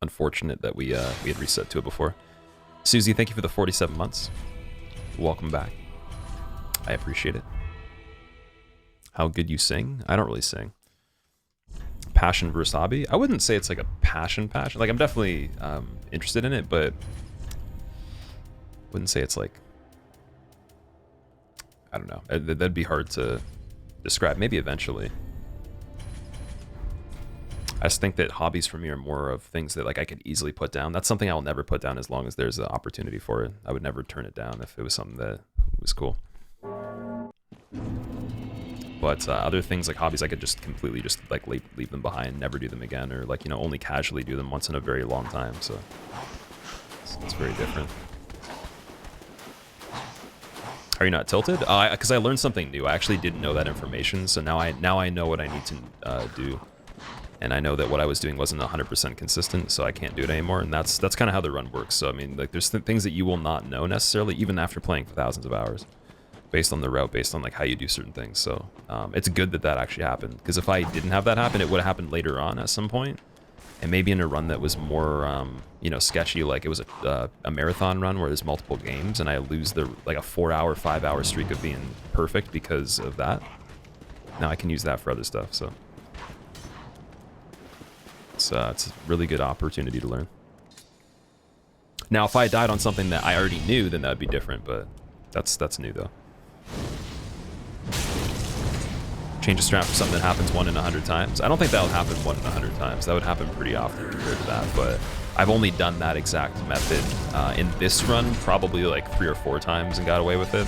unfortunate that we had reset to it before. Susie, thank you for the 47 months. Welcome back. I appreciate it. How good you sing? I don't really sing. Passion versus hobby? I wouldn't say it's like a passion. Like, I'm definitely interested in it, but wouldn't say it's like, I don't know. That'd be hard to describe. Maybe eventually. I just think that hobbies for me are more of things that like I could easily put down. That's something I'll never put down as long as there's an opportunity for it. I would never turn it down if it was something that was cool. But other things like hobbies, I could just completely just like leave them behind, never do them again, or like, you know, only casually do them once in a very long time. So it's very different. Are you not tilted? Because I learned something new. I actually didn't know that information, so now I know what I need to do. And I know that what I was doing wasn't 100% consistent, so I can't do it anymore. And that's kind of how the run works. So I mean, like, there's things that you will not know necessarily, even after playing for thousands of hours, based on the route, based on like how you do certain things. So it's good that that actually happened, because if I didn't have that happen, it would have happened later on at some point, and maybe in a run that was more, you know, sketchy. Like it was a marathon run where there's multiple games, and I lose like a 4-hour, 5-hour streak of being perfect because of that. Now I can use that for other stuff. So. It's a really good opportunity to learn. Now, if I died on something that I already knew, then that'd be different, but that's new, though. Change a strat for something that happens 1 in 100 times. I don't think that would happen 1 in 100 times. That would happen pretty often compared to that, but I've only done that exact method in this run probably like 3 or 4 times and got away with it.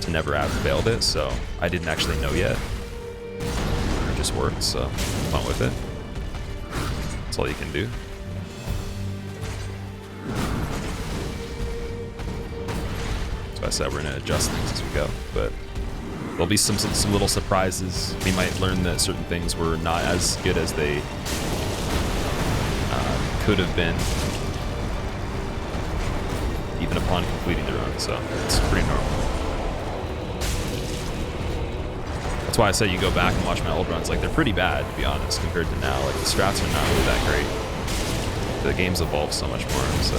To never have failed it, so I didn't actually know yet. It just worked, so fun with it. That's all you can do. So I said we're gonna adjust things as we go, but there'll be some little surprises. We might learn that certain things were not as good as they could have been, even upon completing the run. So it's pretty normal. That's why I said you go back and watch my old runs. Like, they're pretty bad, to be honest, compared to now. Like, the strats are not really that great. The game's evolved so much more, so.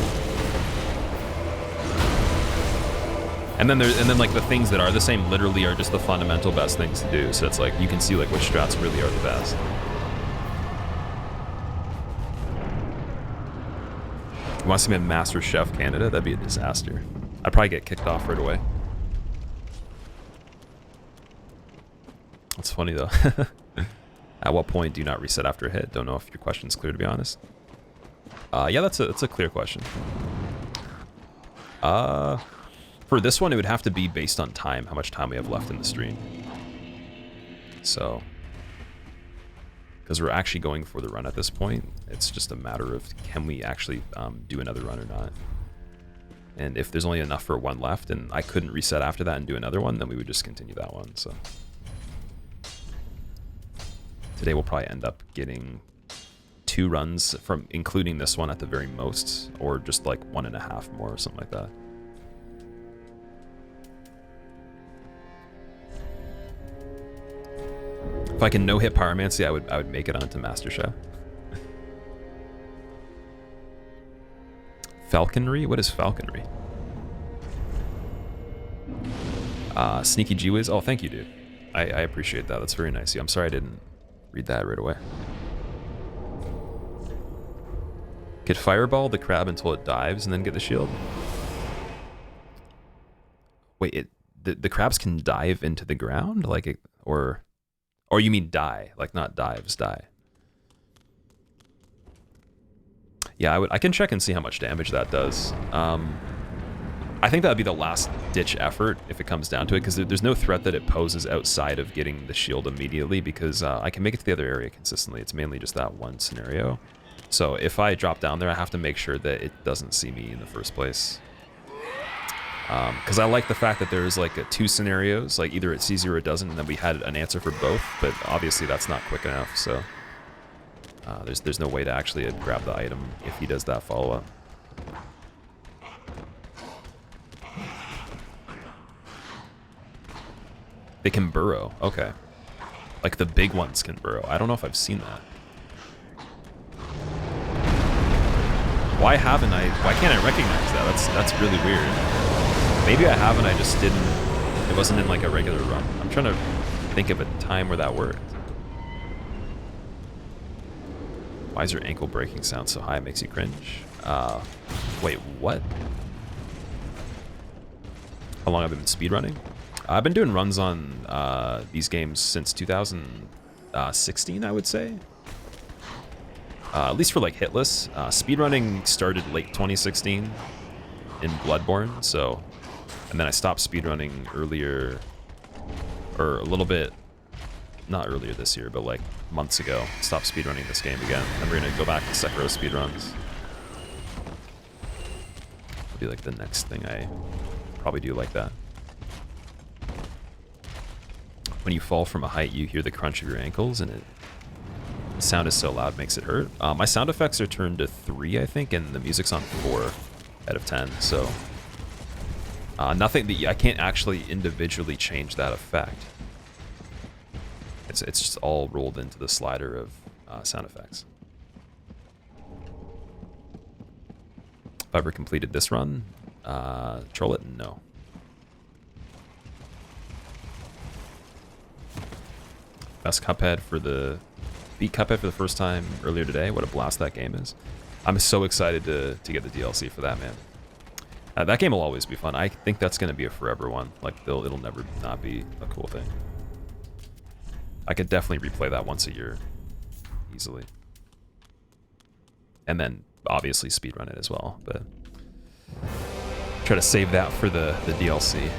And then like the things that are the same literally are just the fundamental best things to do. So it's like you can see like which strats really are the best. You want to see me in Master Chef Canada? That'd be a disaster. I'd probably get kicked off right away. That's funny though. At what point do you not reset after a hit? Don't know if your question's clear, to be honest. Yeah, that's a clear question. For this one, it would have to be based on time, how much time we have left in the stream. So, because we're actually going for the run at this point, it's just a matter of can we actually do another run or not. And if there's only enough for one left and I couldn't reset after that and do another one, then we would just continue that one. So today we'll probably end up getting 2 runs from including this one at the very most, or just like 1.5 more or something like that. If I can no-hit Pyromancy, I would make it onto Master Chef. Falconry? What is falconry? Sneaky G-Wiz? Oh, thank you, dude. I appreciate that. That's very nice. I'm sorry I didn't read that right away. Could Fireball the crab until it dives and then get the shield? Wait, the crabs can dive into the ground? Like it, or you mean die, like not dives, die. Yeah, I can check and see how much damage that does. I think that would be the last ditch effort if it comes down to it, because there's no threat that it poses outside of getting the shield immediately, because I can make it to the other area consistently. It's mainly just that one scenario. So if I drop down there, I have to make sure that it doesn't see me in the first place. Because I like the fact that there's like 2 scenarios, like either it sees you or it doesn't, and then we had an answer for both, but obviously that's not quick enough, so there's no way to actually grab the item if he does that follow-up. They can burrow, okay. Like the big ones can burrow. I don't know if I've seen that. Why haven't I? Why can't I recognize that? That's really weird. Maybe I haven't. I just didn't. It wasn't in like a regular run. I'm trying to think of a time where that worked. Why is your ankle breaking sound so high? It makes you cringe. Wait, what? How long have I been speedrunning? I've been doing runs on these games since 2016, I would say. At least for like hitless. Speedrunning started late 2016 in Bloodborne, so... And then I stopped speedrunning earlier, or a little bit, not earlier this year, but like months ago. Stopped speedrunning this game again. And we're gonna go back to Sekiro speedruns. It'll be like the next thing I probably do like that. When you fall from a height, you hear the crunch of your ankles, and the sound is so loud, it makes it hurt. My sound effects are turned to 3, I think, and the music's on 4 out of 10, so... nothing that I can't actually individually change that effect. It's just all rolled into the slider of sound effects. If I ever completed this run, troll it? No. Best Cuphead for the... Beat Cuphead for the first time earlier today. What a blast that game is. I'm so excited to get the DLC for that, man. That game will always be fun. I think that's going to be a forever one. Like, it'll never not be a cool thing. I could definitely replay that once a year. Easily. And then, obviously, speedrun it as well. But try to save that for the DLC.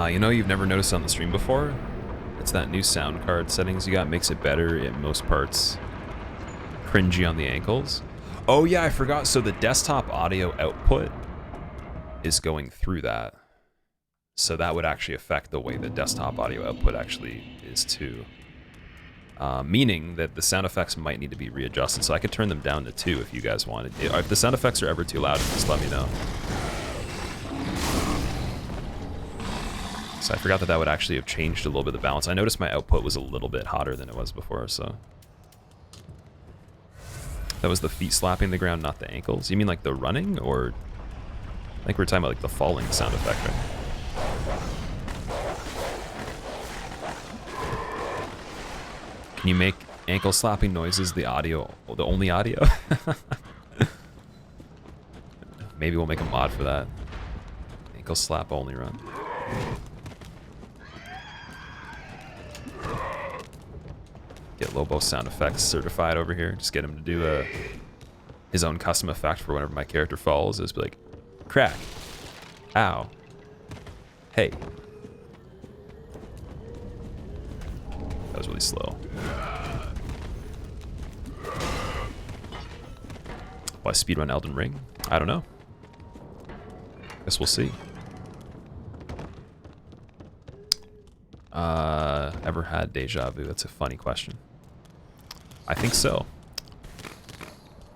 You know you've never noticed on the stream before? It's that new sound card settings you got makes it better in most parts. Cringy on the ankles. Oh yeah, I forgot. So the desktop audio output is going through that. So that would actually affect the way the desktop audio output actually is too. Meaning that the sound effects might need to be readjusted. So I could turn them down to 2 if you guys wanted. If the sound effects are ever too loud, just let me know. So I forgot that would actually have changed a little bit of the balance. I noticed my output was a little bit hotter than it was before, so... That was the feet slapping the ground, not the ankles. You mean like the running, or... I think we're talking about like the falling sound effect, right? Can you make ankle slapping noises the only audio? Maybe we'll make a mod for that. Ankle slap only run. Get Lobo sound effects certified over here. Just get him to do his own custom effect for whenever my character falls. Just be like, crack, ow, hey. That was really slow. Why speedrun Elden Ring? I don't know. Guess we'll see. Ever had deja vu? That's a funny question. I think so.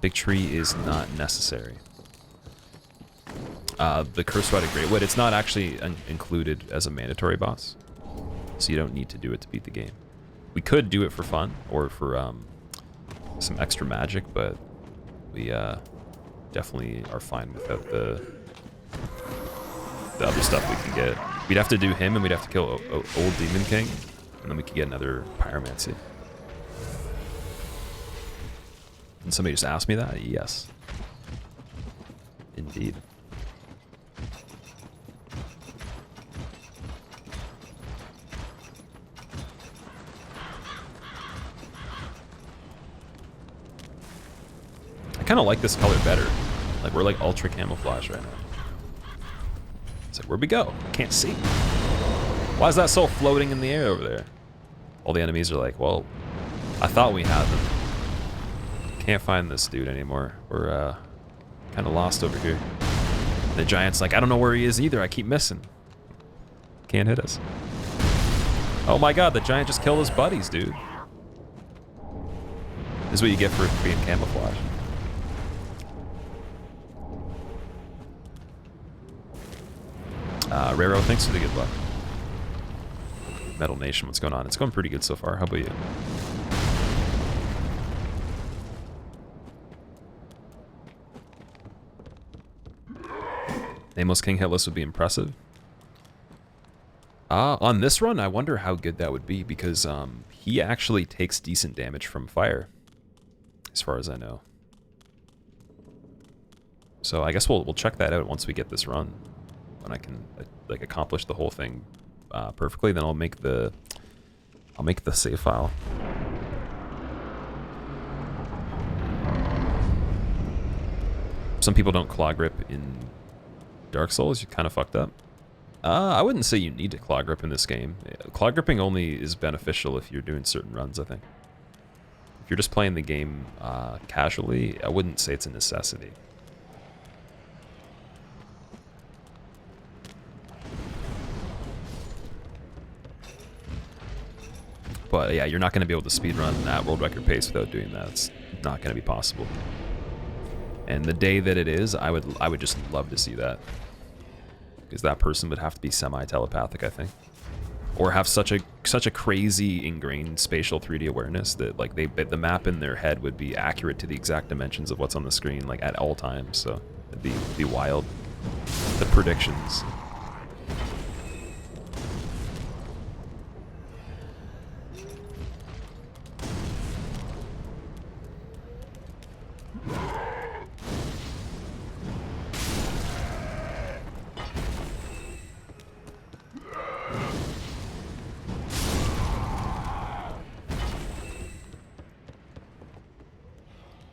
Big tree is not necessary. The Curse Rod of Greatwood, it's not actually included as a mandatory boss. So you don't need to do it to beat the game. We could do it for fun, or for some extra magic, but we definitely are fine without the other stuff we can get. We'd have to do him, and we'd have to kill Old Demon King. And then we could get another Pyromancy. And somebody just asked me that? Yes. Indeed. I kind of like this color better. Like, we're like ultra camouflage right now. It's like, where'd we go? Can't see. Why is that soul floating in the air over there? All the enemies are like, well, I thought we had them. Can't find this dude anymore. We're kind of lost over here. The giant's like, I don't know where he is either. I keep missing. Can't hit us. Oh my god, the giant just killed his buddies, dude. This is what you get for being camouflage. Raro, thanks for the good luck. Metal Nation, what's going on? It's going pretty good so far. How about you? Nameless King hitless would be impressive. On this run, I wonder how good that would be, because he actually takes decent damage from fire, as far as I know. So I guess we'll check that out once we get this run. When I can like accomplish the whole thing perfectly, then I'll make the save file. Some people don't claw grip in Dark Souls. You're kind of fucked up. I wouldn't say you need to claw grip in this game. Claw gripping only is beneficial if you're doing certain runs, I think. If you're just playing the game casually, I wouldn't say it's a necessity. But yeah, you're not going to be able to speedrun at world record pace without doing that. It's not going to be possible. And the day that it is, I would just love to see that. Because that person would have to be semi-telepathic, I think. Or have such a crazy ingrained spatial 3D awareness that like the map in their head would be accurate to the exact dimensions of what's on the screen like at all times. So it'd be wild. The predictions.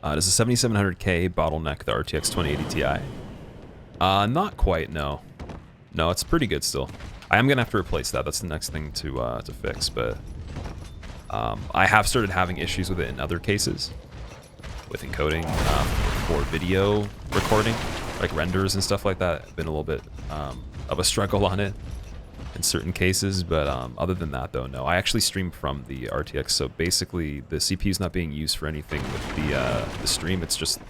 Does the 7700K bottleneck the RTX 2080 Ti? Not quite, no. No, it's pretty good still. I am gonna have to replace that. That's the next thing to fix, but I have started having issues with it in other cases, with encoding for video recording, like renders and stuff like that. Been a little bit of a struggle on it in certain cases, but other than that though, no. I actually stream from the RTX, so basically the CPU is not being used for anything with the stream. It's just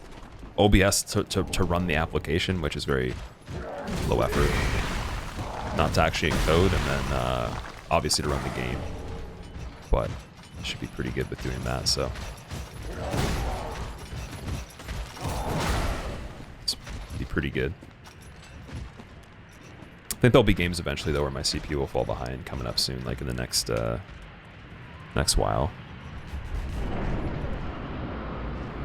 OBS to run the application, which is very low effort. Not to actually encode, and then obviously to run the game. But it should be pretty good with doing that, so. It's be pretty good. I think there'll be games eventually though where my CPU will fall behind coming up soon, like in the next while.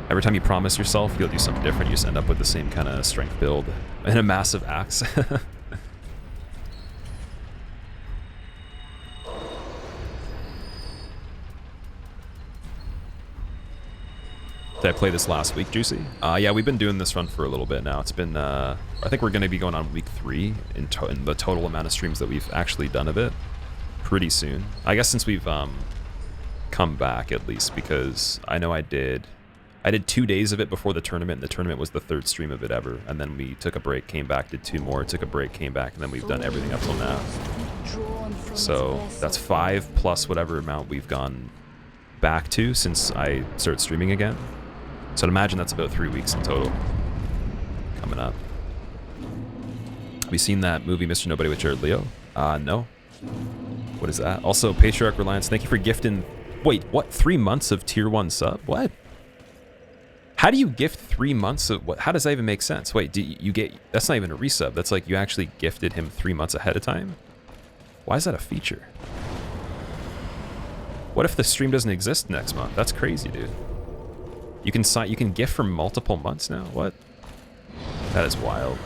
Every time you promise yourself you'll do something different, you just end up with the same kind of strength build and a massive axe. Did I play this last week, Juicy? Yeah, we've been doing this run for a little bit now. It's been, I think we're going to be going on week 3 in the total amount of streams that we've actually done of it pretty soon. I guess since we've come back at least, because I know I did 2 days of it before the tournament, and the tournament was the 3rd stream of it ever. And then we took a break, came back, did 2 more, took a break, came back, and then we've done everything up till now. So that's 5 plus whatever amount we've gone back to since I started streaming again. So I'd imagine that's about 3 weeks in total coming up. Have you seen that movie, Mr. Nobody with Jared Leto? No. What is that? Also, Patriarch Reliance, thank you for gifting... Wait, what? 3 months of tier 1 sub? What? How do you gift 3 months of... What? How does that even make sense? Wait, do you get... That's not even a resub. That's like you actually gifted him 3 months ahead of time? Why is that a feature? What if the stream doesn't exist next month? That's crazy, dude. You can gift for multiple months now? What? That is wild.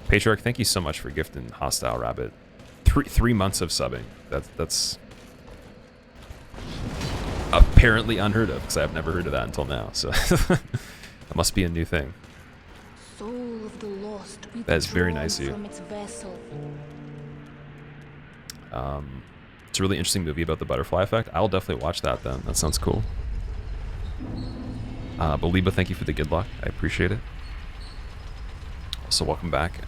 Patriarch, thank you so much for gifting Hostile Rabbit. Three months of subbing. That's apparently unheard of, because I've never heard of that until now. So that must be a new thing. Soul of the lost, that is very nice of you. from its vessel. It's a really interesting movie about the butterfly effect. I'll definitely watch that then. That sounds cool. Baliba, thank you for the good luck. I appreciate it. Also, welcome back.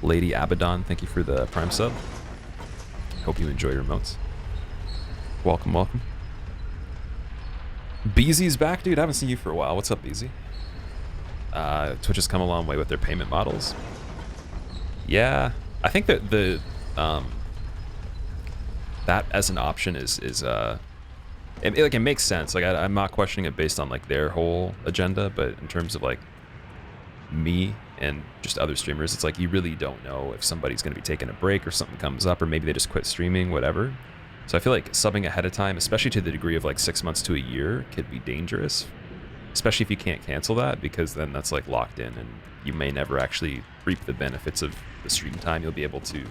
Lady Abaddon, thank you for the Prime sub. Hope you enjoy your emotes. Welcome, welcome. Beezy's back, dude. I haven't seen you for a while. What's up, Beezy? Twitch has come a long way with their payment models. Yeah, I think that that as an option is it makes sense. Like I'm not questioning it based on like their whole agenda, but in terms of like me and just other streamers, it's like you really don't know if somebody's going to be taking a break or something comes up, or maybe they just quit streaming, whatever. So I feel like subbing ahead of time, especially to the degree of like 6 months to a year, could be dangerous, especially if you can't cancel that, because then that's like locked in and you may never actually reap the benefits of the stream time. You'll be able to,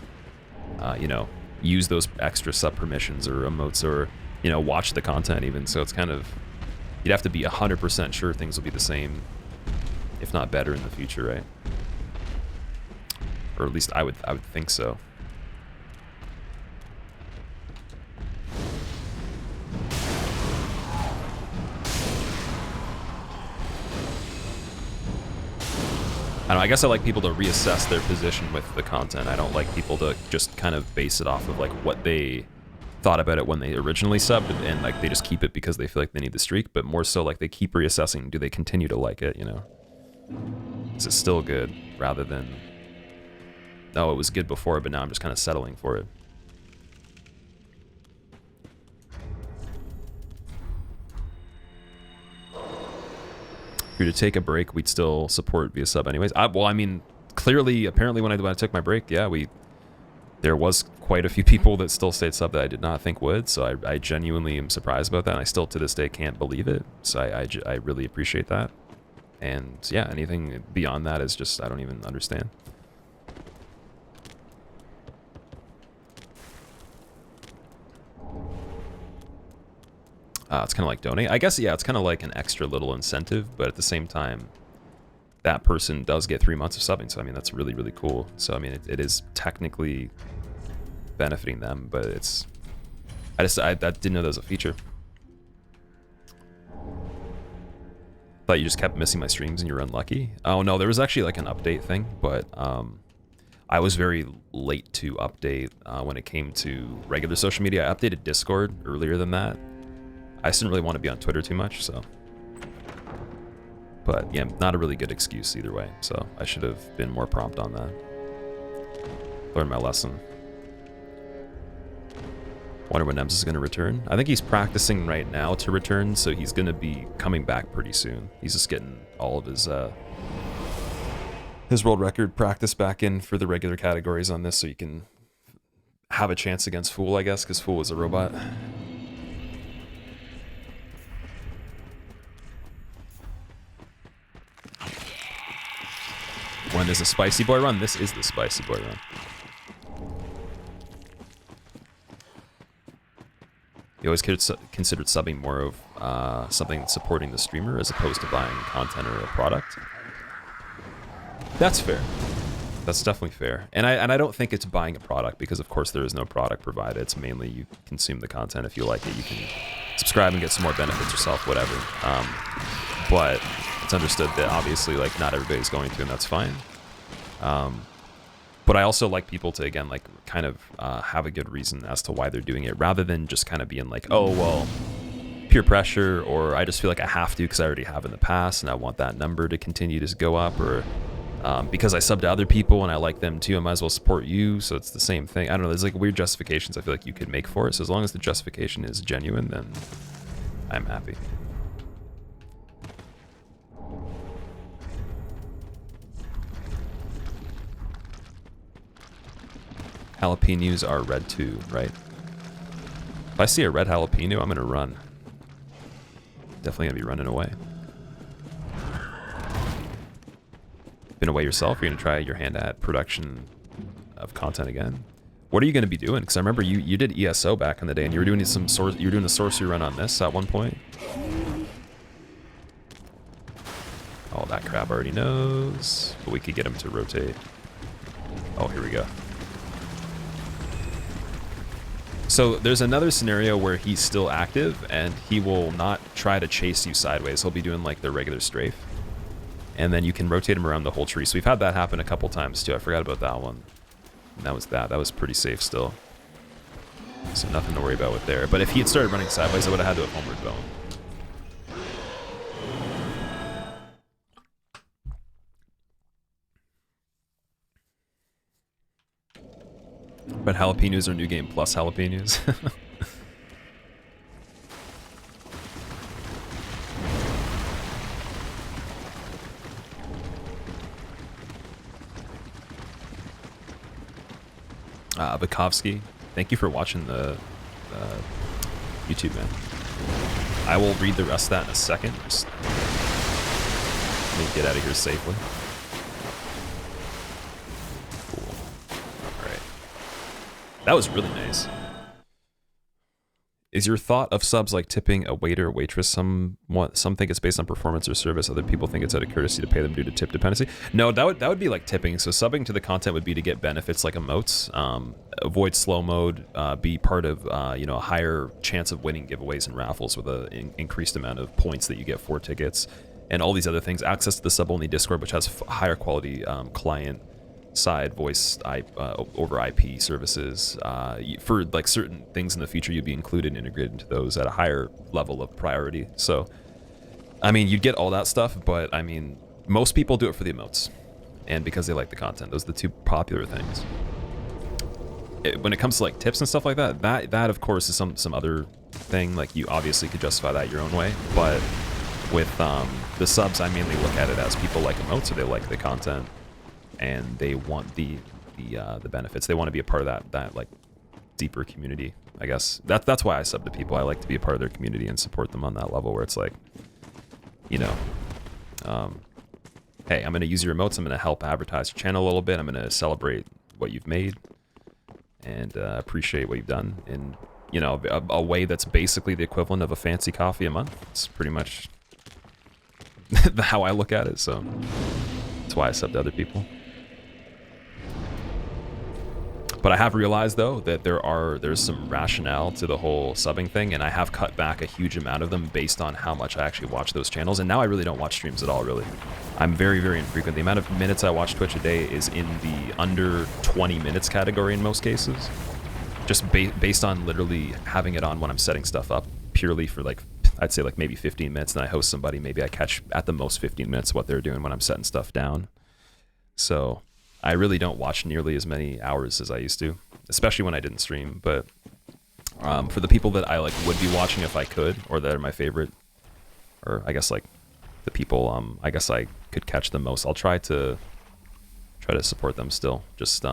you know, use those extra sub permissions or emotes, or, you know, watch the content even. So it's kind of, you'd have to be 100% sure things will be the same, if not better in the future, right? Or at least I would think so. I don't know, I guess I like people to reassess their position with the content. I don't like people to just kind of base it off of like what they thought about it when they originally subbed, and like they just keep it because they feel like they need the streak, but more so like they keep reassessing. Do they continue to like it, you know? Is it still good, rather than, oh, it was good before, but now I'm just kind of settling for it. If you're to take a break, we'd still support via sub anyways. Well, I mean, clearly, apparently when I took my break, yeah, there was quite a few people that still stayed sub that I did not think would, so I genuinely am surprised about that, and I still to this day can't believe it, so I really appreciate that. And yeah, anything beyond that is just, I don't even understand. It's kind of like donate. I guess, yeah, it's kind of like an extra little incentive, but at the same time, that person does get 3 months of subbing, so I mean, that's really, really cool. So I mean, it is technically benefiting them, but it's, I didn't know that was a feature. Thought you just kept missing my streams and you were unlucky. Oh no, there was actually like an update thing, but I was very late to update when it came to regular social media. I updated Discord earlier than that. I just didn't really want to be on Twitter too much, so. But yeah, not a really good excuse either way, so I should have been more prompt on that. Learned my lesson. Wonder when Nems is going to return. I think he's practicing right now to return, so he's going to be coming back pretty soon. He's just getting all of his world record practice back in for the regular categories on this, so you can have a chance against Fool, I guess, because Fool is a robot. When is a Spicy Boy run? This is the Spicy Boy run. You always considered subbing more of something supporting the streamer as opposed to buying content or a product. That's fair. That's definitely fair. And I don't think it's buying a product, because of course there is no product provided. It's mainly you consume the content. If you like it, you can subscribe and get some more benefits yourself, whatever. But it's understood that obviously like not everybody's going to, and that's fine. But I also like people to, again, like kind of have a good reason as to why they're doing it, rather than just kind of being like, oh, well, peer pressure, or I just feel like I have to because I already have in the past and I want that number to continue to go up, or because I sub to other people and I like them too, I might as well support you, so it's the same thing. I don't know, there's like weird justifications I feel like you could make for it, so as long as the justification is genuine, then I'm happy. Jalapenos are red too, right? If I see a red jalapeno, I'm gonna run. Definitely gonna be running away. Been away yourself? You're gonna try your hand at production of content again? What are you gonna be doing? Because I remember you did ESO back in the day, and you were doing a sorcery run on this at one point. Oh, that crab already knows, but we could get him to rotate. Oh, here we go. So there's another scenario where he's still active and he will not try to chase you sideways. He'll be doing like the regular strafe. And then you can rotate him around the whole tree. So we've had that happen a couple times too. I forgot about that one. And that was that. That was pretty safe still. So nothing to worry about with there. But if he had started running sideways, I would have had to have homeward bone. But jalapenos are new game plus jalapenos. Bukovsky, thank you for watching the YouTube, man. I will read the rest of that in a second. Just let me get out of here safely. Cool. Alright. That was really nice. Is your thought of subs like tipping a waiter or waitress some think it's based on performance or service? Other people think it's out of courtesy to pay them due to tip dependency. No, that would be like tipping. So subbing to the content would be to get benefits like emotes, avoid slow mode, be part of you know, a higher chance of winning giveaways and raffles with an increased amount of points that you get for tickets, and all these other things. Access to the sub only Discord, which has higher quality client side voice over IP services. For like certain things in the future, you'd be included and integrated into those at a higher level of priority. So I mean, you'd get all that stuff, but I mean, most people do it for the emotes and because they like the content. Those are the two popular things. When it comes to like tips and stuff like that, that of course is some other thing. Like, you obviously could justify that your own way, but with the subs, I mainly look at it as people like emotes, so they like the content and they want the benefits. They want to be a part of that like deeper community. I guess that's why I sub to people. I like to be a part of their community and support them on that level where it's like, you know, hey, I'm going to use your emotes. I'm going to help advertise your channel a little bit. I'm going to celebrate what you've made and appreciate what you've done in, you know, a way that's basically the equivalent of a fancy coffee a month. It's pretty much how I look at it. So that's why I sub to other people. But I have realized, though, that there's some rationale to the whole subbing thing, and I have cut back a huge amount of them based on how much I actually watch those channels, and now I really don't watch streams at all, really. I'm very, very infrequent. The amount of minutes I watch Twitch a day is in the under 20 minutes category in most cases, just based on literally having it on when I'm setting stuff up, purely for, like, I'd say like maybe 15 minutes, and I host somebody, maybe I catch at the most 15 minutes what they're doing when I'm setting stuff down. So I really don't watch nearly as many hours as I used to, especially when I didn't stream. But for the people that I like would be watching if I could, or that are my favorite, or I guess like the people I guess I could catch the most, I'll try to support them still. Just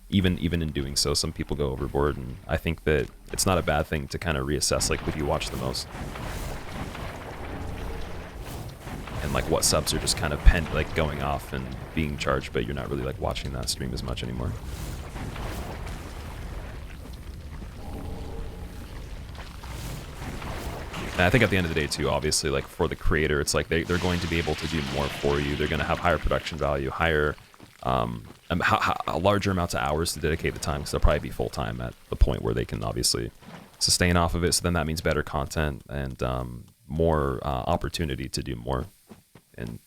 even in doing so, some people go overboard, and I think that it's not a bad thing to kind of reassess like who you watch the most. And like what subs are just kind of like going off and being charged, but you're not really like watching that stream as much anymore. And I think at the end of the day too, obviously, like for the creator, it's like they're going to be able to do more for you. They're going to have higher production value, higher a larger amounts of hours to dedicate the time, because they'll probably be full time at the point where they can obviously sustain off of it. So then that means better content and more opportunity to do more. And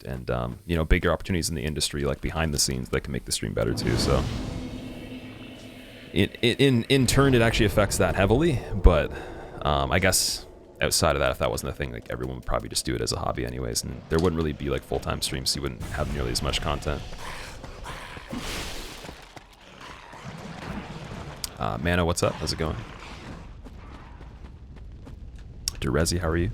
you know, bigger opportunities in the industry, like behind the scenes, that can make the stream better too. So in turn, it actually affects that heavily. But I guess outside of that, if that wasn't a thing, like everyone would probably just do it as a hobby anyways, and there wouldn't really be like full-time streams, so you wouldn't have nearly as much content. Mano, what's up? How's it going? Derezi, how are you?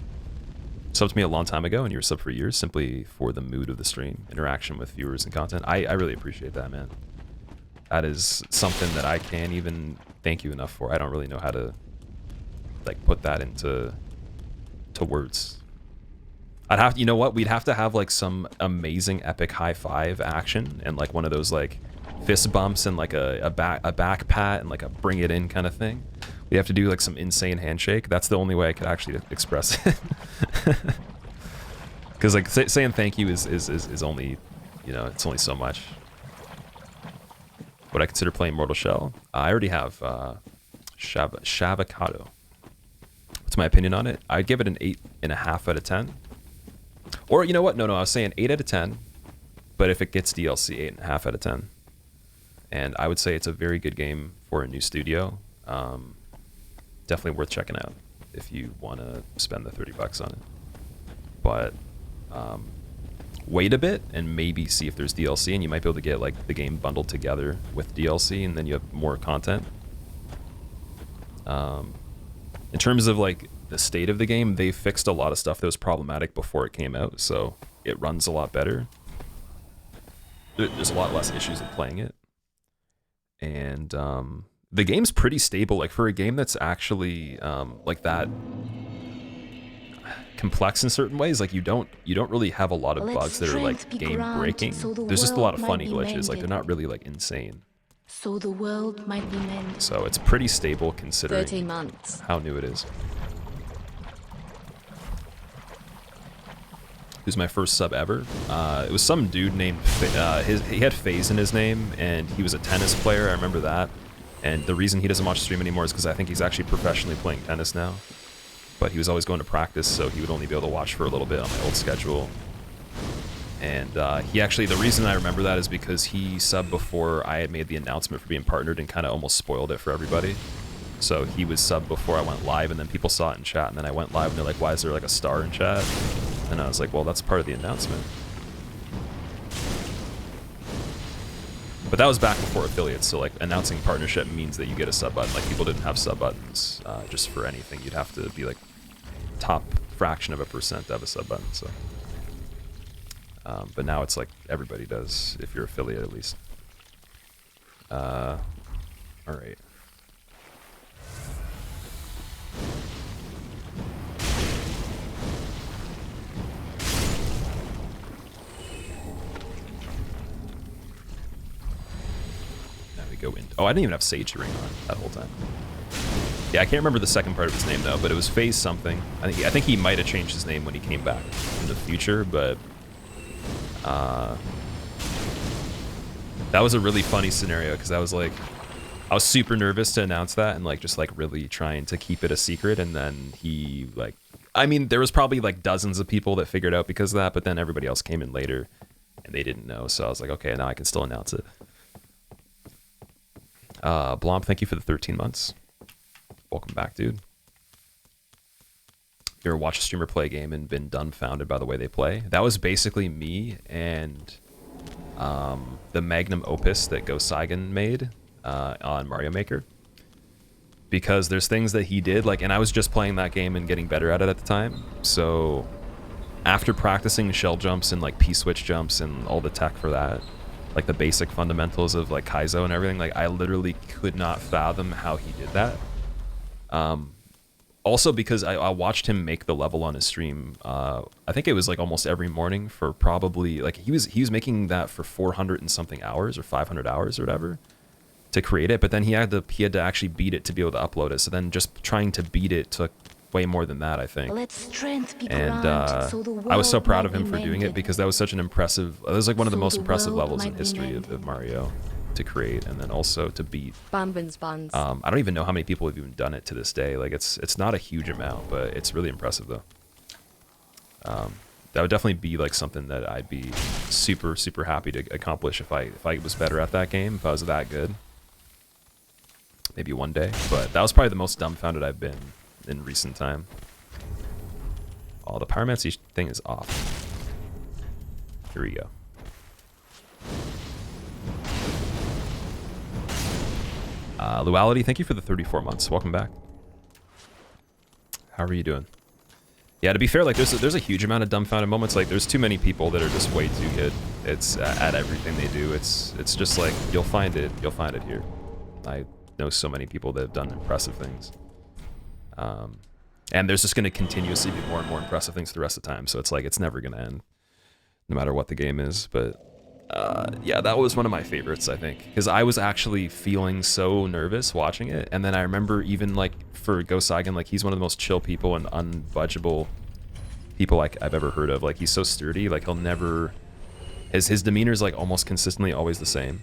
Subbed to me a long time ago, and you were subbed for years, simply for the mood of the stream, interaction with viewers and content. I really appreciate that, man. That is something that I can't even thank you enough for. I don't really know how to like put that into words. I'd have, you know what? We'd have to have like some amazing epic high five action and like one of those like fist bumps and like a back pat and like a bring it in kind of thing. We have to do like some insane handshake. That's the only way I could actually express it. Because like saying thank you is only, you know, it's only so much. Would I consider playing Mortal Shell? I already have Shavocado. What's my opinion on it? I'd give it an 8.5 out of 10. Or you know what? No, I was saying 8 out of 10. But if it gets DLC, 8.5 out of 10. And I would say it's a very good game for a new studio. Definitely worth checking out if you want to spend the $30 on it. But wait a bit and maybe see if there's DLC, and you might be able to get like the game bundled together with DLC, and then you have more content. In terms of like the state of the game, they fixed a lot of stuff that was problematic before it came out, so it runs a lot better. There's a lot less issues in playing it, and the game's pretty stable. Like for a game that's actually like that complex in certain ways, like you don't really have a lot of bugs that are like game breaking. There's just a lot of funny glitches. Like they're not really like insane. So the world might be mended. So it's pretty stable considering 13 months. how new it is. Who's my first sub ever? It was some dude named, he had FaZe in his name, and he was a tennis player, I remember that. And the reason he doesn't watch stream anymore is because I think he's actually professionally playing tennis now. But he was always going to practice, so he would only be able to watch for a little bit on my old schedule. And he actually, the reason I remember that is because he subbed before I had made the announcement for being partnered and kind of almost spoiled it for everybody. So he was subbed before I went live, and then people saw it in chat, and then I went live, and they're like, why is there like a star in chat? And I was like, well, that's part of the announcement. But that was back before affiliates, so like announcing partnership means that you get a sub button. Like people didn't have sub buttons just for anything. You'd have to be like top fraction of a percent to have a sub button. So, but now it's like everybody does if you're affiliate at least. All right. Go in. Oh, I didn't even have Sage ring on that whole time. Yeah, I can't remember the second part of his name though, but it was FaZe something. I think he might have changed his name when he came back in the future, but that was a really funny scenario because I was super nervous to announce that and like just like really trying to keep it a secret, and then he like, I mean, there was probably like dozens of people that figured out because of that, but then everybody else came in later and they didn't know, so I was like, okay, now I can still announce it. Blomp, thank you for the 13 months. Welcome back, dude. You ever watched a streamer play a game and been dumbfounded by the way they play? That was basically me and the magnum opus that Go Saigon made on Mario Maker. Because there's things that he did, like, and I was just playing that game and getting better at it at the time. So after practicing shell jumps and like P-switch jumps and all the tech for that, like the basic fundamentals of like Kaizo and everything, like I literally could not fathom how he did that. Also because I watched him make the level on his stream. I think it was like almost every morning for probably like he was making that for 400 and something hours or 500 hours or whatever to create it. But then he had to actually beat it to be able to upload it. So then just trying to beat it took way more than that, I think. And I was so proud of him for doing it because that was such an impressive, it was like one of the most impressive levels in history of Mario to create, and then also to beat. I don't even know how many people have even done it to this day. Like it's not a huge amount, but it's really impressive though. That would definitely be like something that I'd be super, super happy to accomplish if I was better at that game, if I was that good. Maybe one day, but that was probably the most dumbfounded I've been in recent time. Oh, the pyromancy thing is off. Here we go. Luality, thank you for the 34 months. Welcome back. How are you doing? Yeah, to be fair, like there's a huge amount of dumbfounded moments. Like there's too many people that are just way too good. It's at everything they do. It's just like you'll find it here. I know so many people that have done impressive things. And there's just going to continuously be more and more impressive things the rest of the time. So it's like it's never going to end, no matter what the game is. But yeah, that was one of my favorites, I think, because I was actually feeling so nervous watching it. And then I remember even like for Go Saigon, like he's one of the most chill people and unbudgeable people like I've ever heard of. Like he's so sturdy, like he'll never, his demeanor is like almost consistently always the same.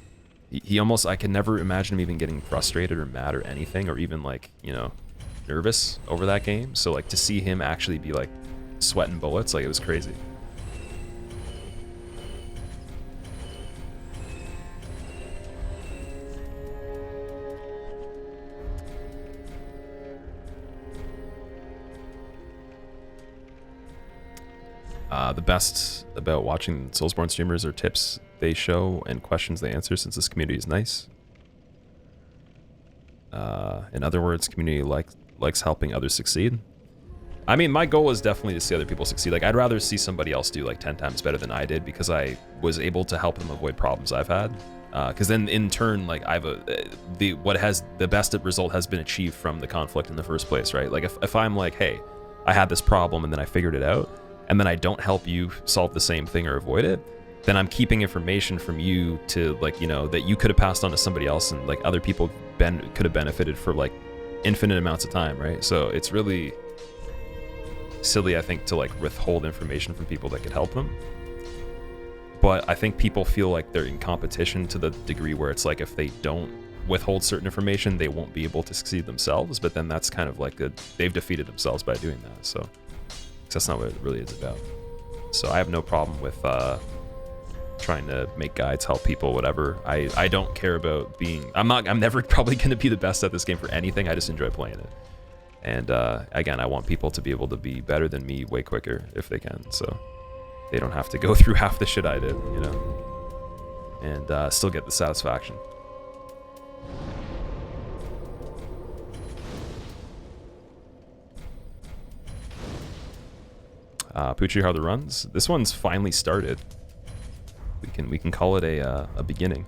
He almost, I can never imagine him even getting frustrated or mad or anything, or even like, you know, nervous over that game. So like to see him actually be like sweating bullets, like it was crazy. The best about watching Soulsborne streamers are tips they show and questions they answer, since this community is nice. In other words, community likes helping others succeed. I mean, my goal is definitely to see other people succeed. Like, I'd rather see somebody else do like 10 times better than I did, because I was able to help them avoid problems I've had. Because then in turn, like the best result has been achieved from the conflict in the first place, right? Like if I'm like, hey, I had this problem and then I figured it out, and then I don't help you solve the same thing or avoid it, then I'm keeping information from you to, like, you know, that you could have passed on to somebody else, and like other people could have benefited for like infinite amounts of time, right? So it's really silly, I think, to like withhold information from people that could help them. But I think people feel like they're in competition to the degree where it's like if they don't withhold certain information, they won't be able to succeed themselves. But then that's kind of like they've defeated themselves by doing that. So that's not what it really is about. So I have no problem with trying to make guides help people, whatever. I don't care about being, I'm never probably going to be the best at this game for anything. I just enjoy playing it. And again, I want people to be able to be better than me way quicker if they can. So they don't have to go through half the shit I did, you know, and still get the satisfaction. Poochie, how the runs? This one's finally started. We can call it a beginning.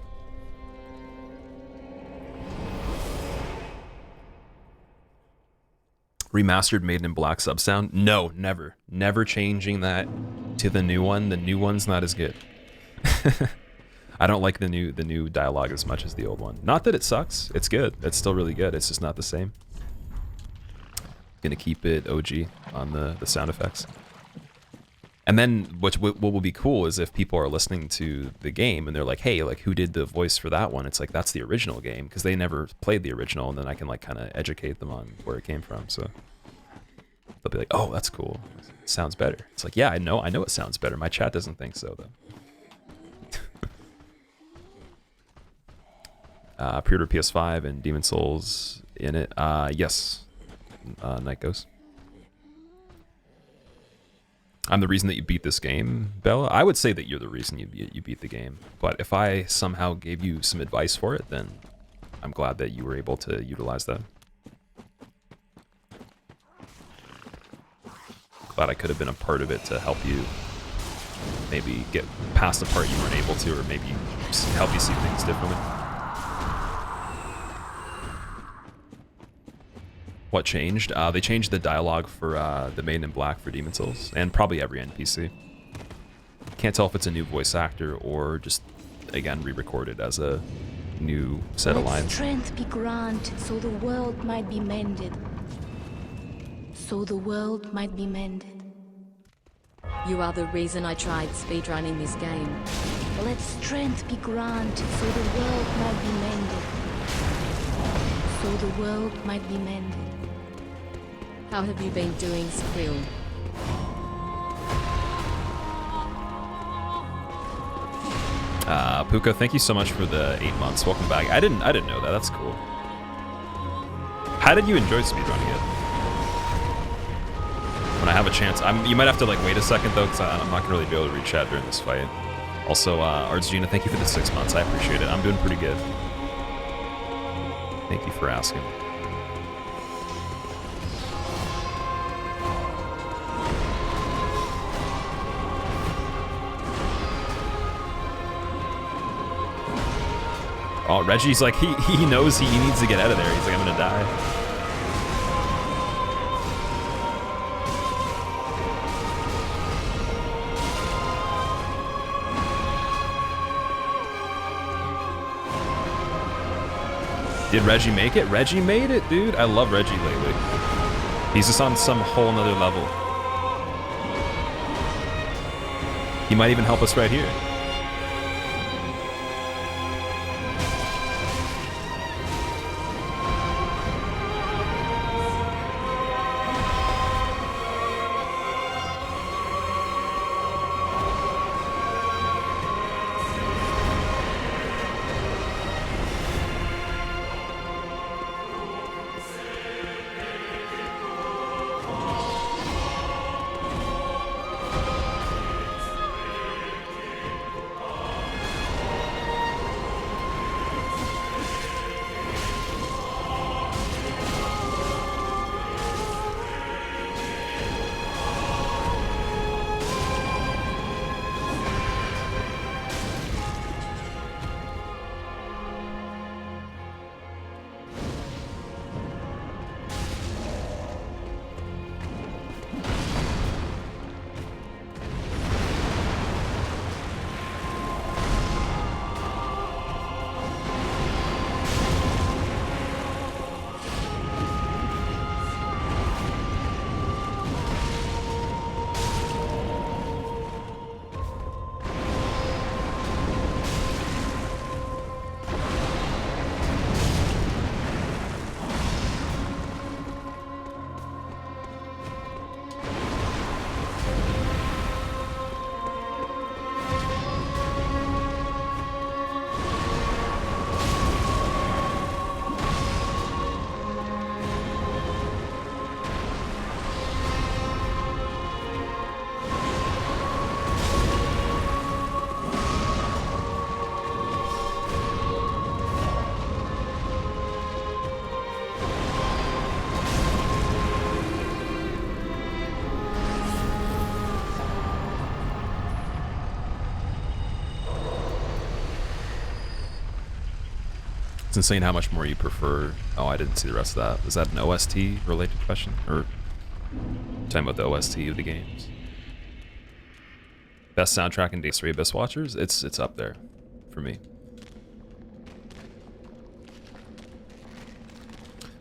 Remastered Made in Black sub sound? No, never. Never changing that to the new one. The new one's not as good. I don't like the new dialogue as much as the old one. Not that it sucks. It's good. It's still really good. It's just not the same. Gonna keep it OG on the sound effects. And then what will be cool is if people are listening to the game and they're like, hey, like, who did the voice for that one? It's like, that's the original game, because they never played the original, and then I can like kind of educate them on where it came from. So they'll be like, oh, that's cool. It sounds better. It's like, yeah, I know it sounds better. My chat doesn't think so, though. Pre-order PS5 and Demon Souls in it. Yes. Night Ghost. I'm the reason that you beat this game, Bella. I would say that you're the reason you beat the game. But if I somehow gave you some advice for it, then I'm glad that you were able to utilize that. Glad I could have been a part of it to help you maybe get past the part you weren't able to, or maybe help you see things differently. What changed? They changed the dialogue for the Made in Black for Demon Souls, and probably every NPC. Can't tell if it's a new voice actor or just, again, re-recorded as a new set of lines. Let strength be granted so the world might be mended. So the world might be mended. You are the reason I tried speedrunning this game. Let strength be granted so the world might be mended. So the world might be mended. How have you been doing, Squill? Puka, thank you so much for the 8 months. Welcome back. I didn't know that. That's cool. How did you enjoy speedrunning it? When I have a chance, you might have to like wait a second though, because I'm not gonna really be able to read chat during this fight. Also, Artsgina, thank you for the 6 months. I appreciate it. I'm doing pretty good. Thank you for asking. Oh, Reggie's like, he knows he needs to get out of there. He's like, I'm gonna die. Did Reggie make it? Reggie made it, dude. I love Reggie lately. He's just on some whole nother level. He might even help us right here. It's insane how much more you prefer. Oh, I didn't see the rest of that. Is that an OST related question? Or talking about the OST of the games? Best soundtrack in DS3 Abyss Watchers? It's up there for me.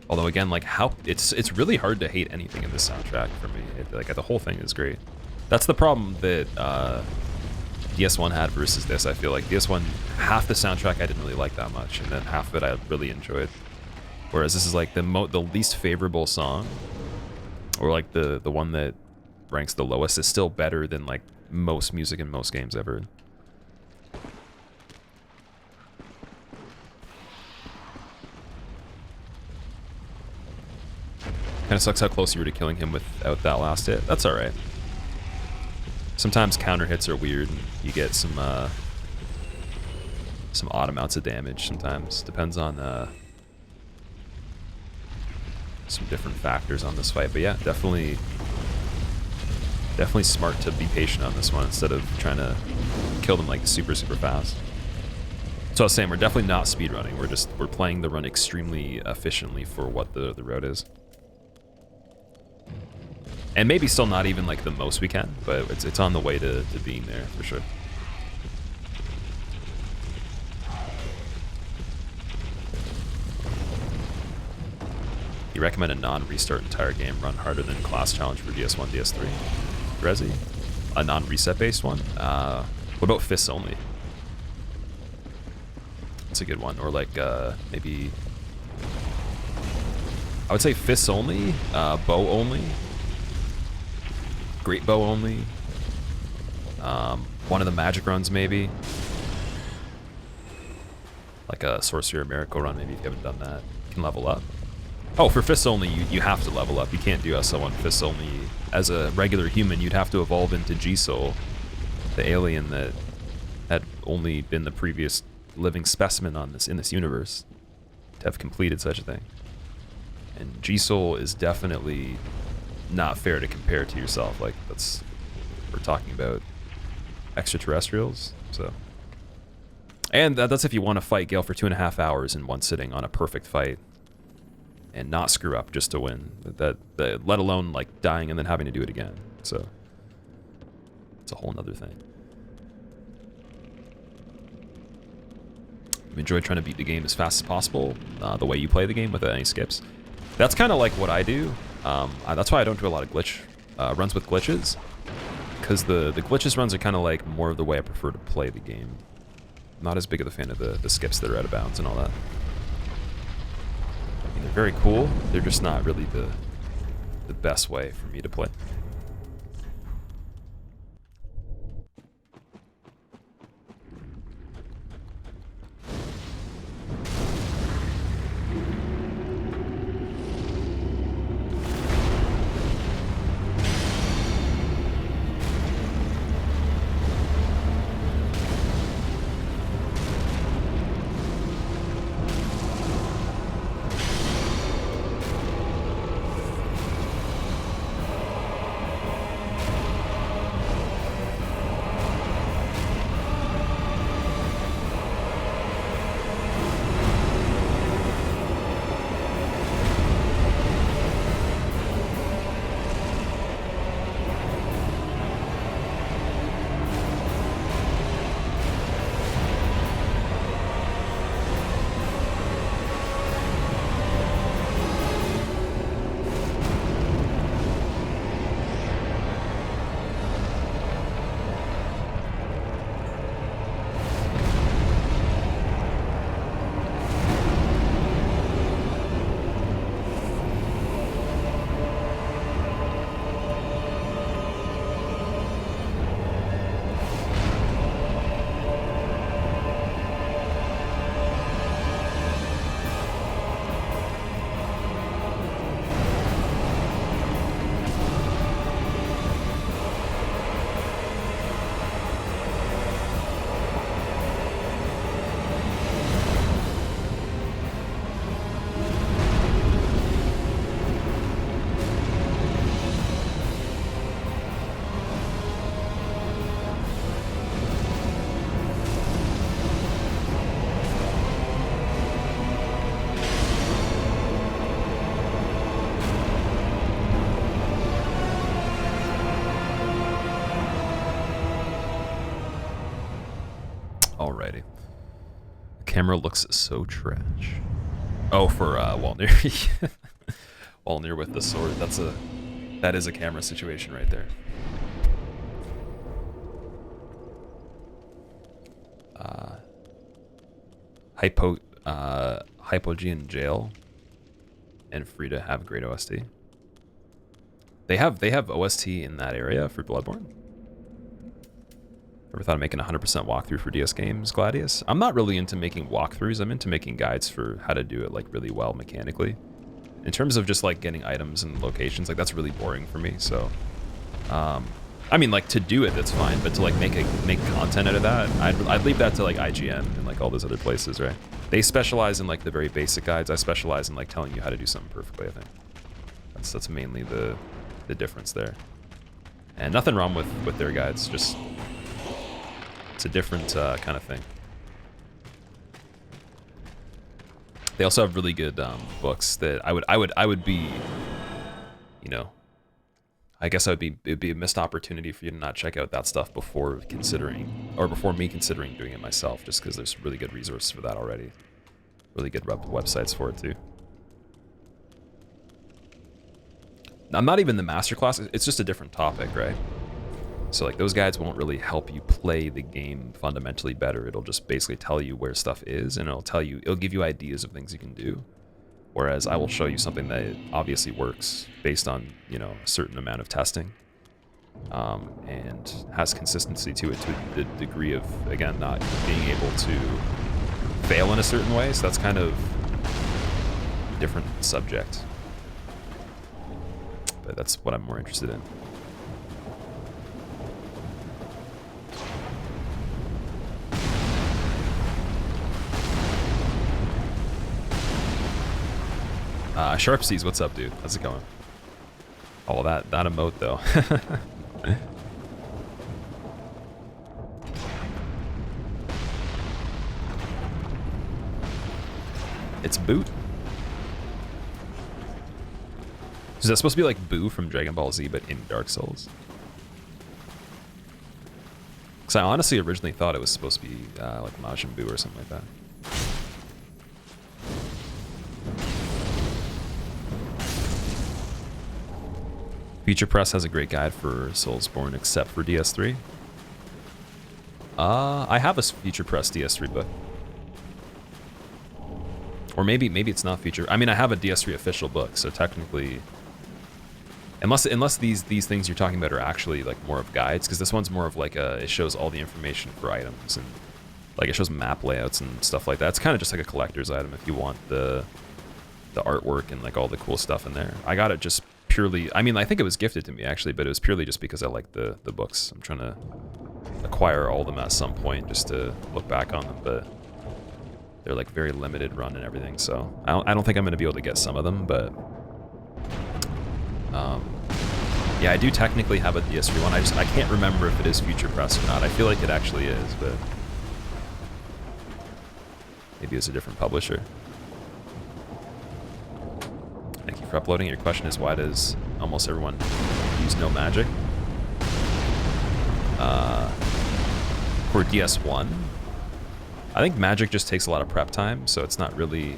Although again, like how it's really hard to hate anything in this soundtrack for me. Like the whole thing is great. That's the problem that DS1 had versus this. I feel like DS1, half the soundtrack I didn't really like that much, and then half of it I really enjoyed. Whereas this is like the least favorable song, or like the one that ranks the lowest, is still better than like most music in most games ever. Kind of sucks how close you were to killing him without that last hit. That's all right. Sometimes counter hits are weird, and you get some odd amounts of damage. Sometimes depends on some different factors on this fight. But yeah, definitely smart to be patient on this one instead of trying to kill them like super fast. So I was saying, we're definitely not speedrunning. We're playing the run extremely efficiently for what the road is. And maybe still not even like the most we can, but it's on the way to being there for sure. You recommend a non-restart entire game run harder than class challenge for DS1, DS3? Resi? A non-reset based one? What about fists only? That's a good one. Or like maybe, I would say fists only, bow only. Great bow only. One of the magic runs maybe. Like a sorcerer miracle run maybe if you haven't done that. You can level up. Oh, for fists only you have to level up. You can't do SL1 fists only. As a regular human, you'd have to evolve into G-Soul, the alien that had only been the previous living specimen in this universe to have completed such a thing. And G-Soul is definitely not fair to compare to yourself. Like we're talking about extraterrestrials. So, and that's if you want to fight Gale for 2.5 hours in one sitting on a perfect fight and not screw up just to win. Let alone like dying and then having to do it again. So it's a whole nother thing. enjoy trying to beat the game as fast as possible, the way you play the game without any skips. That's kind of like what I do. That's why I don't do a lot of glitch runs with glitches, because the glitches runs are kind of like more of the way I prefer to play the game. Not as big of a fan of the skips that are out of bounds and all that. I mean, they're very cool. They're just not really the best way for me to play. Alrighty. The camera looks so trash. Oh, for Walnir. Walnir with the sword. That is a camera situation right there. Hypogean jail and free to have great OST. They have OST in that area for Bloodborne. Ever thought of making a 100% walkthrough for DS games, Gladius? I'm not really into making walkthroughs. I'm into making guides for how to do it like really well mechanically. In terms of just like getting items and locations, like that's really boring for me. So, I mean, like to do it, that's fine. But to like make content out of that, I'd leave that to like IGN and like all those other places, right? They specialize in like the very basic guides. I specialize in like telling you how to do something perfectly. I think that's mainly the difference there. And nothing wrong with their guides. Just it's a different kind of thing. They also have really good books that I would be, you know, I guess it'd be a missed opportunity for you to not check out that stuff before me considering doing it myself, just because there's really good resources for that already. Really good websites for it too. I'm not even the masterclass, it's just a different topic, right? So like those guides won't really help you play the game fundamentally better. It'll just basically tell you where stuff is, and it'll give you ideas of things you can do. Whereas I will show you something that obviously works based on, you know, a certain amount of testing, and has consistency to it to the degree of, again, not being able to fail in a certain way. So that's kind of a different subject. But that's what I'm more interested in. Sharpseas, what's up, dude? How's it going? Oh, that emote, though. It's Boot. Is that supposed to be like Boo from Dragon Ball Z, but in Dark Souls? Because I honestly originally thought it was supposed to be like Majin Buu or something like that. Future Press has a great guide for Soulsborne except for DS3. I have a Future Press DS3 book. Or maybe it's not Future. I mean, I have a DS3 official book, so technically, unless these things you're talking about are actually like more of guides, because this one's more of like it shows all the information for items and like it shows map layouts and stuff like that. It's kind of just like a collector's item if you want the artwork and like all the cool stuff in there. I got it just purely. I mean, I think it was gifted to me actually, but it was purely just because I like the books. I'm trying to acquire all of them at some point just to look back on them, but they're like very limited run and everything, so I don't think I'm going to be able to get some of them, but yeah, I do technically have a DS3 one. I can't remember if it is Future Press or not. I feel like it actually is, but maybe it's a different publisher. Thank you for uploading. Your question is, why does almost everyone use no magic? For DS1, I think magic just takes a lot of prep time, so it's not really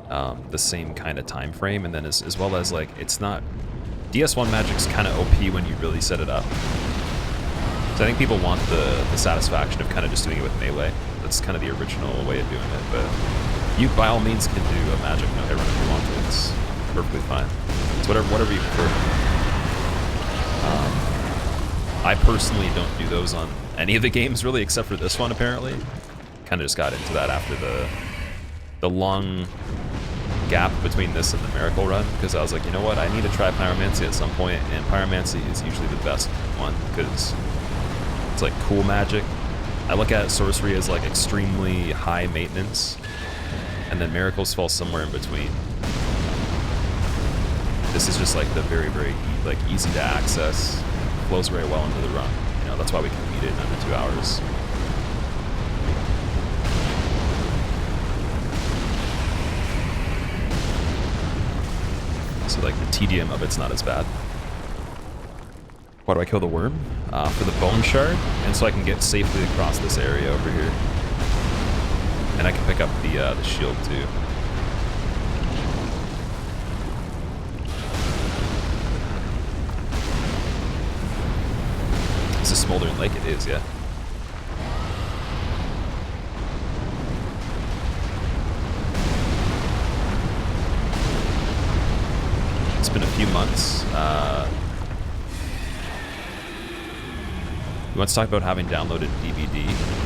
the same kind of time frame, and then as well as like it's not DS1 magic's kind of OP when you really set it up. So I think people want the satisfaction of kind of just doing it with melee. That's kind of the original way of doing it, but you by all means can do a magic no hit run if you want to. It's perfectly fine. It's whatever you prefer. I personally don't do those on any of the games really, except for this one apparently. Kind of just got into that after the long gap between this and the Miracle Run, because I was like, you know what, I need to try Pyromancy at some point, and Pyromancy is usually the best one because it's like cool magic. I look at sorcery as like extremely high maintenance, and then miracles fall somewhere in between. This is just like the very like easy to access, flows very well into the run. You know, that's why we can beat it in under 2 hours. So like the tedium of it's not as bad. Why do I kill the worm? For the bone shard, and so I can get safely across this area over here. And I can pick up the shield too. Is this Smoldering Lake? It is, yeah. It's been a few months. You want to talk about having downloaded DVD?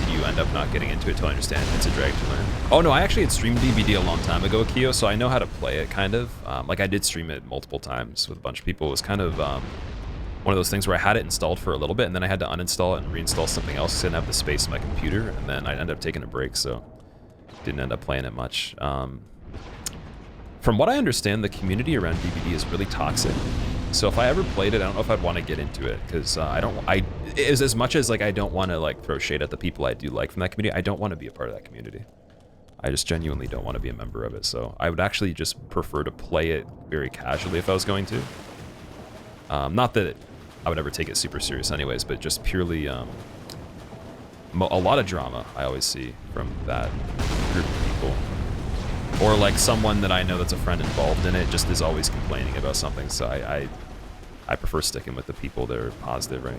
Do you end up not getting into it till I understand it's a drag to learn? Oh no, I actually had streamed DVD a long time ago, Kyo, so I know how to play it, kind of. Like I did stream it multiple times with a bunch of people. It was kind of one of those things where I had it installed for a little bit, and then I had to uninstall it and reinstall something else because I didn't have the space in my computer, and then I ended up taking a break, so didn't end up playing it much. From what I understand, the community around DVD is really toxic. So if I ever played it, I don't know if I'd want to get into it, because as much as like I don't want to like throw shade at the people I do like from that community, I don't want to be a part of that community. I just genuinely don't want to be a member of it. So I would actually just prefer to play it very casually if I was going to. Not that I would ever take it super serious anyways, but just purely a lot of drama I always see from that group of people. Or like someone that I know that's a friend involved in it just is always complaining about something, so I prefer sticking with the people that are positive, right?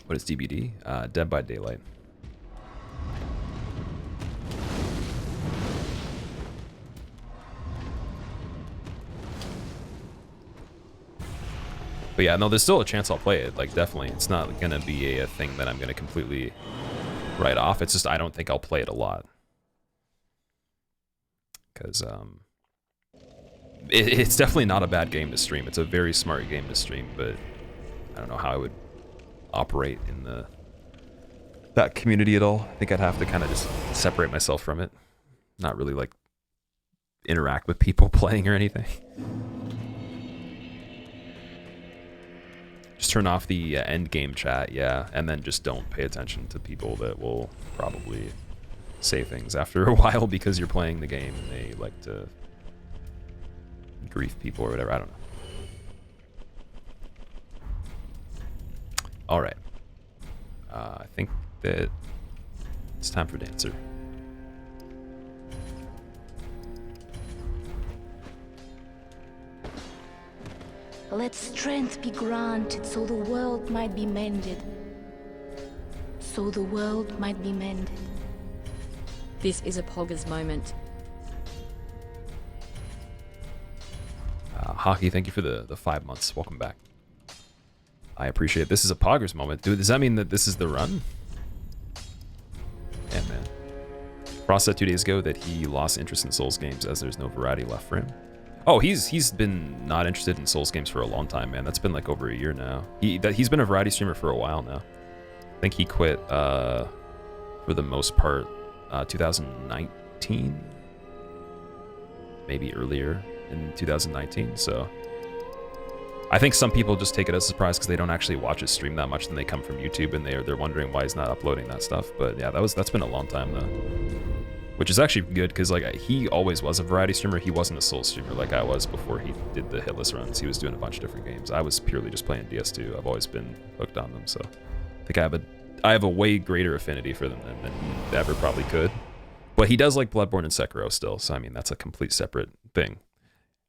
What is DBD? Dead by Daylight. But yeah, no, there's still a chance I'll play it, like definitely. It's not gonna be a thing that I'm gonna completely write off. It's just I don't think I'll play it a lot. Because it's definitely not a bad game to stream. It's a very smart game to stream, but I don't know how I would operate in that community at all. I think I'd have to kind of just separate myself from it. Not really like interact with people playing or anything. Just turn off the end game chat, yeah, and then just don't pay attention to people that will probably say things after a while because you're playing the game and they like to grief people or whatever. I don't know. All right. I think that it's time for Dancer. Let strength be granted so the world might be mended. So the world might be mended. This is a Pogger's moment. Hockey, thank you for the 5 months. Welcome back. I appreciate it. This is a Poggers moment. Dude, does that mean that this is the run? Yeah, man. Frost said 2 days ago that he lost interest in Souls games as there's no variety left for him. Oh, he's been not interested in Souls games for a long time, man. That's been like over a year now. He's been a variety streamer for a while now. I think he quit for the most part 2019, maybe earlier in 2019. So I think some people just take it as a surprise because they don't actually watch his stream that much. Then they come from YouTube and they're wondering why he's not uploading that stuff. But yeah, that's been a long time though, which is actually good because like he always was a variety streamer. He wasn't a Souls streamer like I was before he did the hitless runs. He was doing a bunch of different games. I was purely just playing DS2. I've always been hooked on them, so I think I have a way greater affinity for them than he ever probably could. But he does like Bloodborne and Sekiro still, so I mean that's a complete separate thing.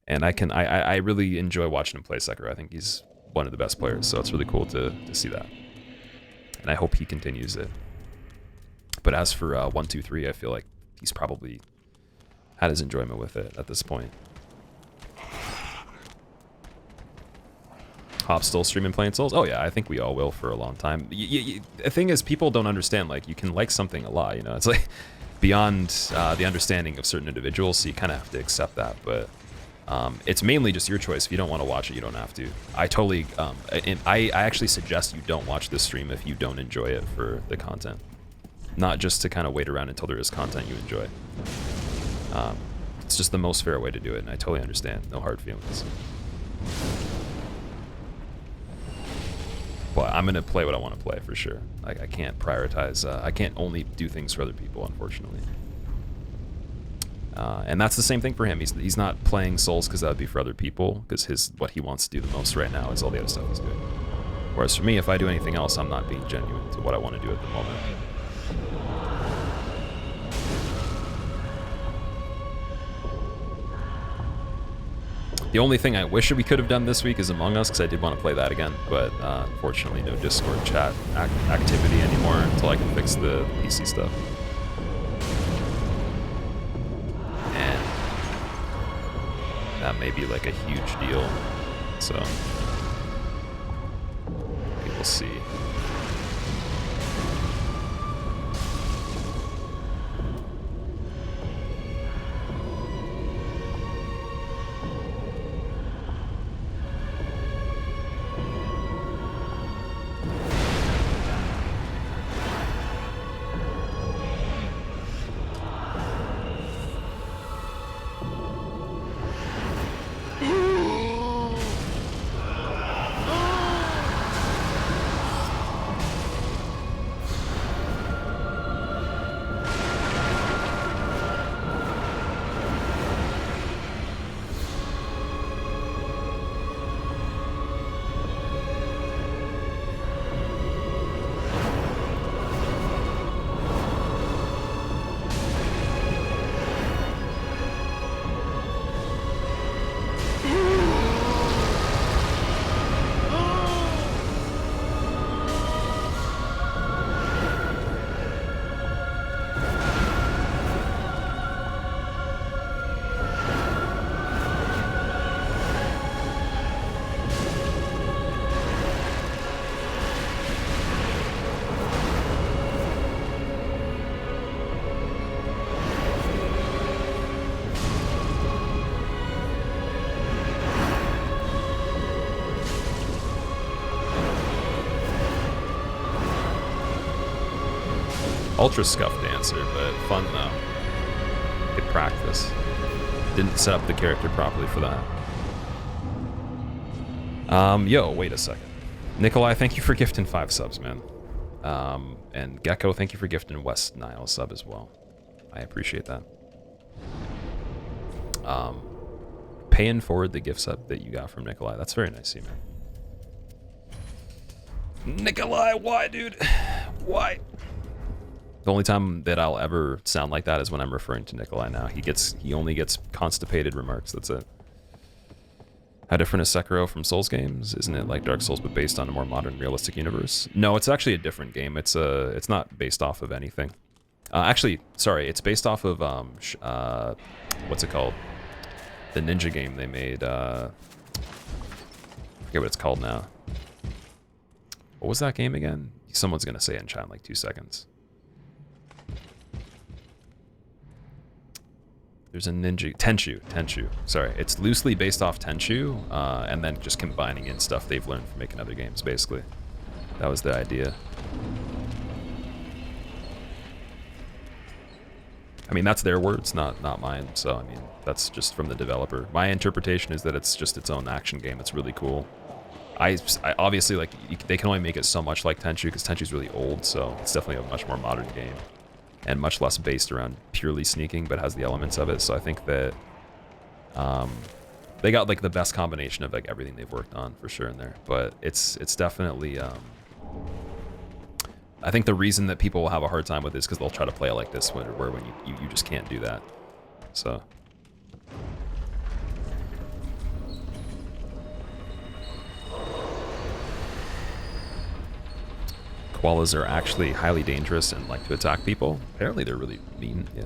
And I really enjoy watching him play Sekiro. I think he's one of the best players, so it's really cool to see that. And I hope he continues it. But as for 1, 2, 3, I feel like he's probably had his enjoyment with it at this point. Hop still streaming playing Souls? Oh yeah, I think we all will for a long time. The thing is, people don't understand, like, you can like something a lot, you know? It's like beyond the understanding of certain individuals, so you kind of have to accept that, but it's mainly just your choice. If you don't want to watch it, you don't have to. I totally, I actually suggest you don't watch this stream if you don't enjoy it for the content. Not just to kind of wait around until there is content you enjoy. It's just the most fair way to do it, and I totally understand. No hard feelings. But I'm going to play what I want to play for sure. Like, I can't prioritize, I can't only do things for other people, unfortunately. And that's the same thing for him. He's not playing Souls because that would be for other people, because what he wants to do the most right now is all the other stuff he's doing. Whereas for me, if I do anything else, I'm not being genuine to what I want to do at the moment. The only thing I wish we could have done this week is Among Us, because I did want to play that again, but unfortunately no Discord chat activity anymore until I can fix the PC stuff. And that may be like a huge deal, so we will see. Ultra scuff dancer, but fun though. Good practice. Didn't set up the character properly for that. Yo, wait a second. Nikolai, thank you for gifting 5 subs, man. And Gecko, thank you for gifting West Nile sub as well. I appreciate that. Paying forward the gift sub that you got from Nikolai. That's very nice of you, man. Nikolai, why, dude? Why? The only time that I'll ever sound like that is when I'm referring to Nikolai now. He only gets constipated remarks, that's it. How different is Sekiro from Souls games? Isn't it like Dark Souls but based on a more modern realistic universe? No, it's actually a different game. It's not based off of anything. Actually, sorry, it's based off of what's it called? The ninja game they made. I forget what it's called now. What was that game again? Someone's gonna say it in chat in like 2 seconds. There's a ninja... Tenchu. Sorry. It's loosely based off Tenchu, and then just combining in stuff they've learned from making other games, basically. That was the idea. I mean, that's their words, not mine, so, I mean, that's just from the developer. My interpretation is that it's just its own action game. It's really cool. I obviously, like, they can only make it so much like Tenchu, because Tenchu's really old, so it's definitely a much more modern game. And much less based around purely sneaking, but has the elements of it. So I think that they got like the best combination of like everything they've worked on for sure in there. But it's definitely I think the reason that people will have a hard time with this because they'll try to play it like this, where when you just can't do that. So. Koalas are actually highly dangerous and like to attack people. Apparently they're really mean, yeah.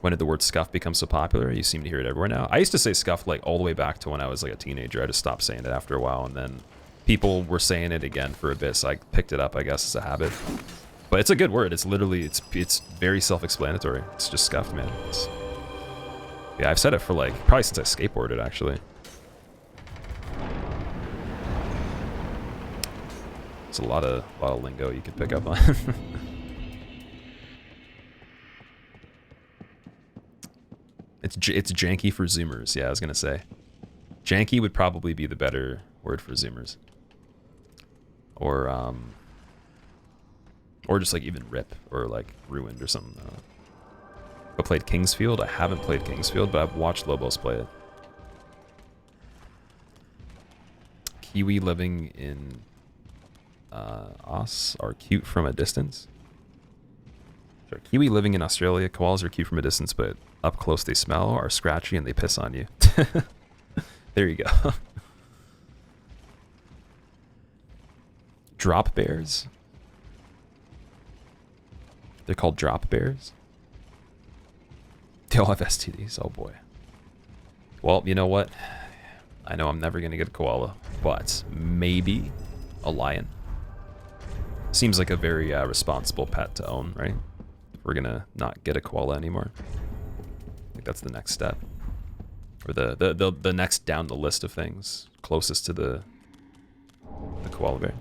When did the word scuff become so popular? You seem to hear it everywhere now. I used to say scuff like all the way back to when I was like a teenager. I just stopped saying it after a while, and then people were saying it again for a bit, so I picked it up, I guess, as a habit. But it's a good word. It's literally, it's very self-explanatory. It's just scuff, man. Yeah, I've said it for like, probably since I skateboarded, actually. It's a lot of lingo you can pick up on. It's janky for Zoomers. Yeah, I was gonna say. Janky would probably be the better word for Zoomers. Or just like even rip or like ruined or something. I played Kingsfield. I haven't played Kingsfield, but I've watched Lobos play it. Kiwi living in Aus are cute from a distance. Sure. Kiwi living in Australia, koalas are cute from a distance, but up close they smell, are scratchy, and they piss on you. There you go. Drop bears. They're called drop bears. They all have STDs. Oh boy. Well, you know what? I know I'm never gonna get a koala, but maybe a lion. Seems like a very responsible pet to own, right? If we're gonna not get a koala anymore. I think that's the next step. Or the next down the list of things closest to the koala bear.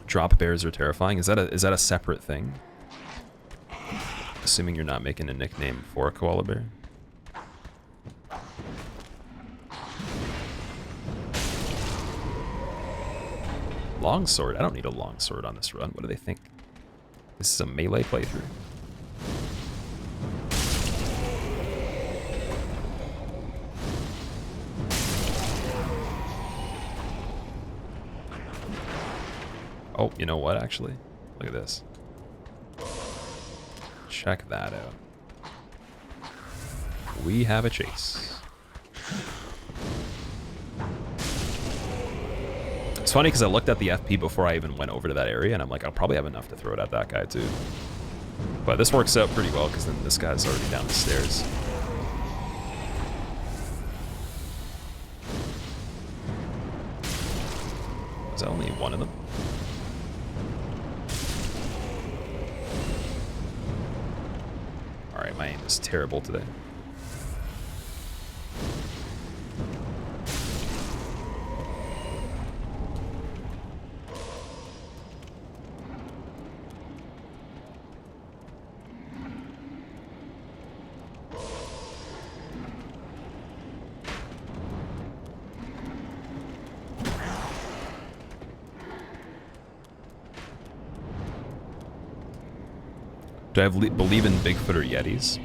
Drop bears are terrifying. Is that a separate thing? Assuming you're not making a nickname for a koala bear. Longsword? I don't need a longsword on this run. What do they think? This is a melee playthrough. Oh, you know what, actually? Look at this. Check that out. We have a chase. It's funny because I looked at the FP before I even went over to that area, and I'm like, I'll probably have enough to throw it at that guy too. But this works out pretty well because then this guy's already down the stairs. Is that only one of them? Alright, my aim is terrible today. Do I believe in Bigfoot or Yetis?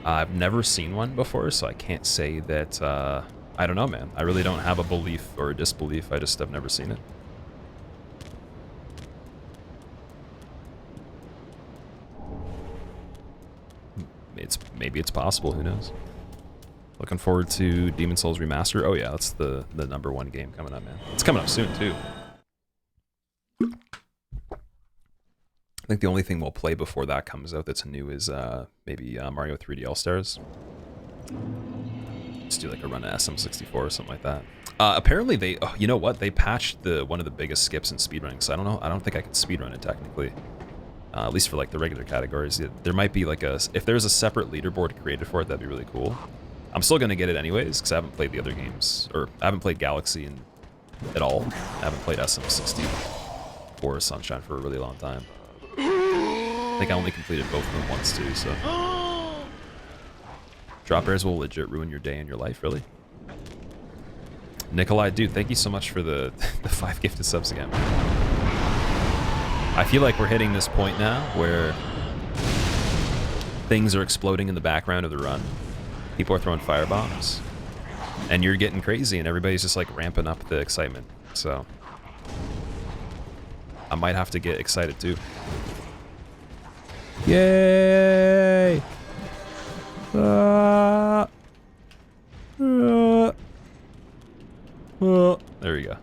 I've never seen one before, so I can't say that, I don't know, man. I really don't have a belief or a disbelief. I just have never seen it. Maybe it's possible, who knows? Looking forward to Demon Souls Remaster. Oh yeah, that's the #1 game coming up, man. It's coming up soon, too. I think the only thing we'll play before that comes out that's new is maybe Mario 3D All-Stars. Just do like a run of SM64 or something like that. Apparently they, oh, you know what? They patched one of the biggest skips in speedrunning, so I don't know. I don't think I can speedrun it technically. At least for like the regular categories. There might be like if there's a separate leaderboard created for it, that'd be really cool. I'm still gonna get it anyways, because I haven't played the other games, or I haven't played Galaxy at all. I haven't played SM60 or Sunshine for a really long time. I think I only completed both of them once too, so. Drop bears will legit ruin your day and your life, really. Nikolai, dude, thank you so much for the 5 gifted subs again. I feel like we're hitting this point now where things are exploding in the background of the run. People are throwing firebombs. And you're getting crazy and everybody's just like ramping up the excitement. So I might have to get excited too. Yay! There we go.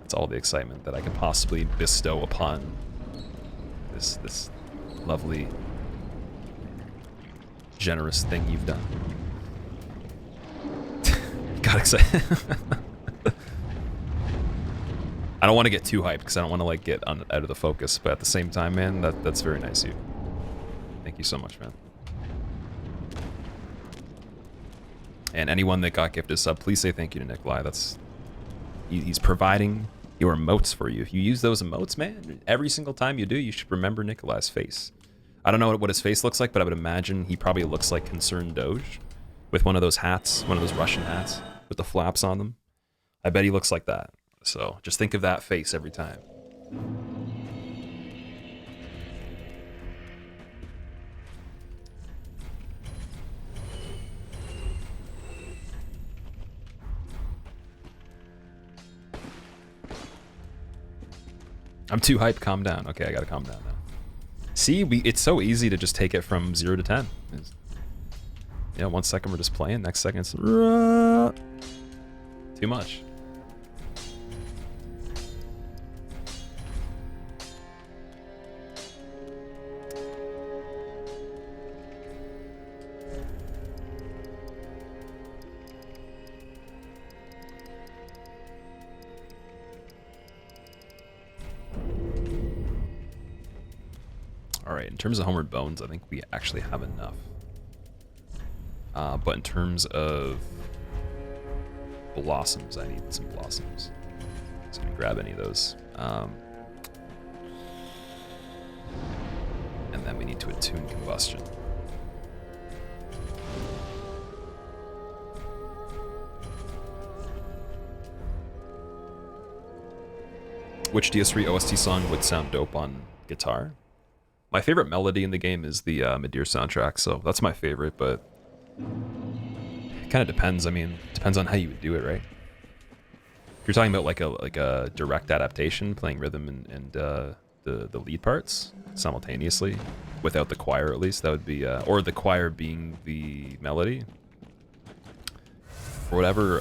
That's all the excitement that I can possibly bestow upon this lovely, generous thing you've done. Got excited. I don't want to get too hyped because I don't want to like get out of the focus, but at the same time, man, that's very nice of you. Thank you so much, man. And anyone that got gifted a sub, please say thank you to Nikolai. He's providing your emotes for you. If you use those emotes, man, every single time you do, you should remember Nikolai's face. I don't know what his face looks like, but I would imagine he probably looks like Concerned Doge with one of those hats, one of those Russian hats with the flaps on them. I bet he looks like that. So just think of that face every time. I'm too hyped, calm down. Okay, I gotta calm down now. See, it's so easy to just take it from 0 to 10. You know, 1 second we're just playing, next second it's too much. Alright, in terms of Homeward Bones, I think we actually have enough. But in terms of blossoms, I need some blossoms. So I'm gonna grab any of those. And then we need to attune combustion. Which DS3 OST song would sound dope on guitar? My favorite melody in the game is the Medir soundtrack, so that's my favorite, but it kind of depends. I mean, it depends on how you would do it, right? If you're talking about like a direct adaptation, playing rhythm and the lead parts simultaneously, without the choir at least, that would be, or the choir being the melody, or whatever,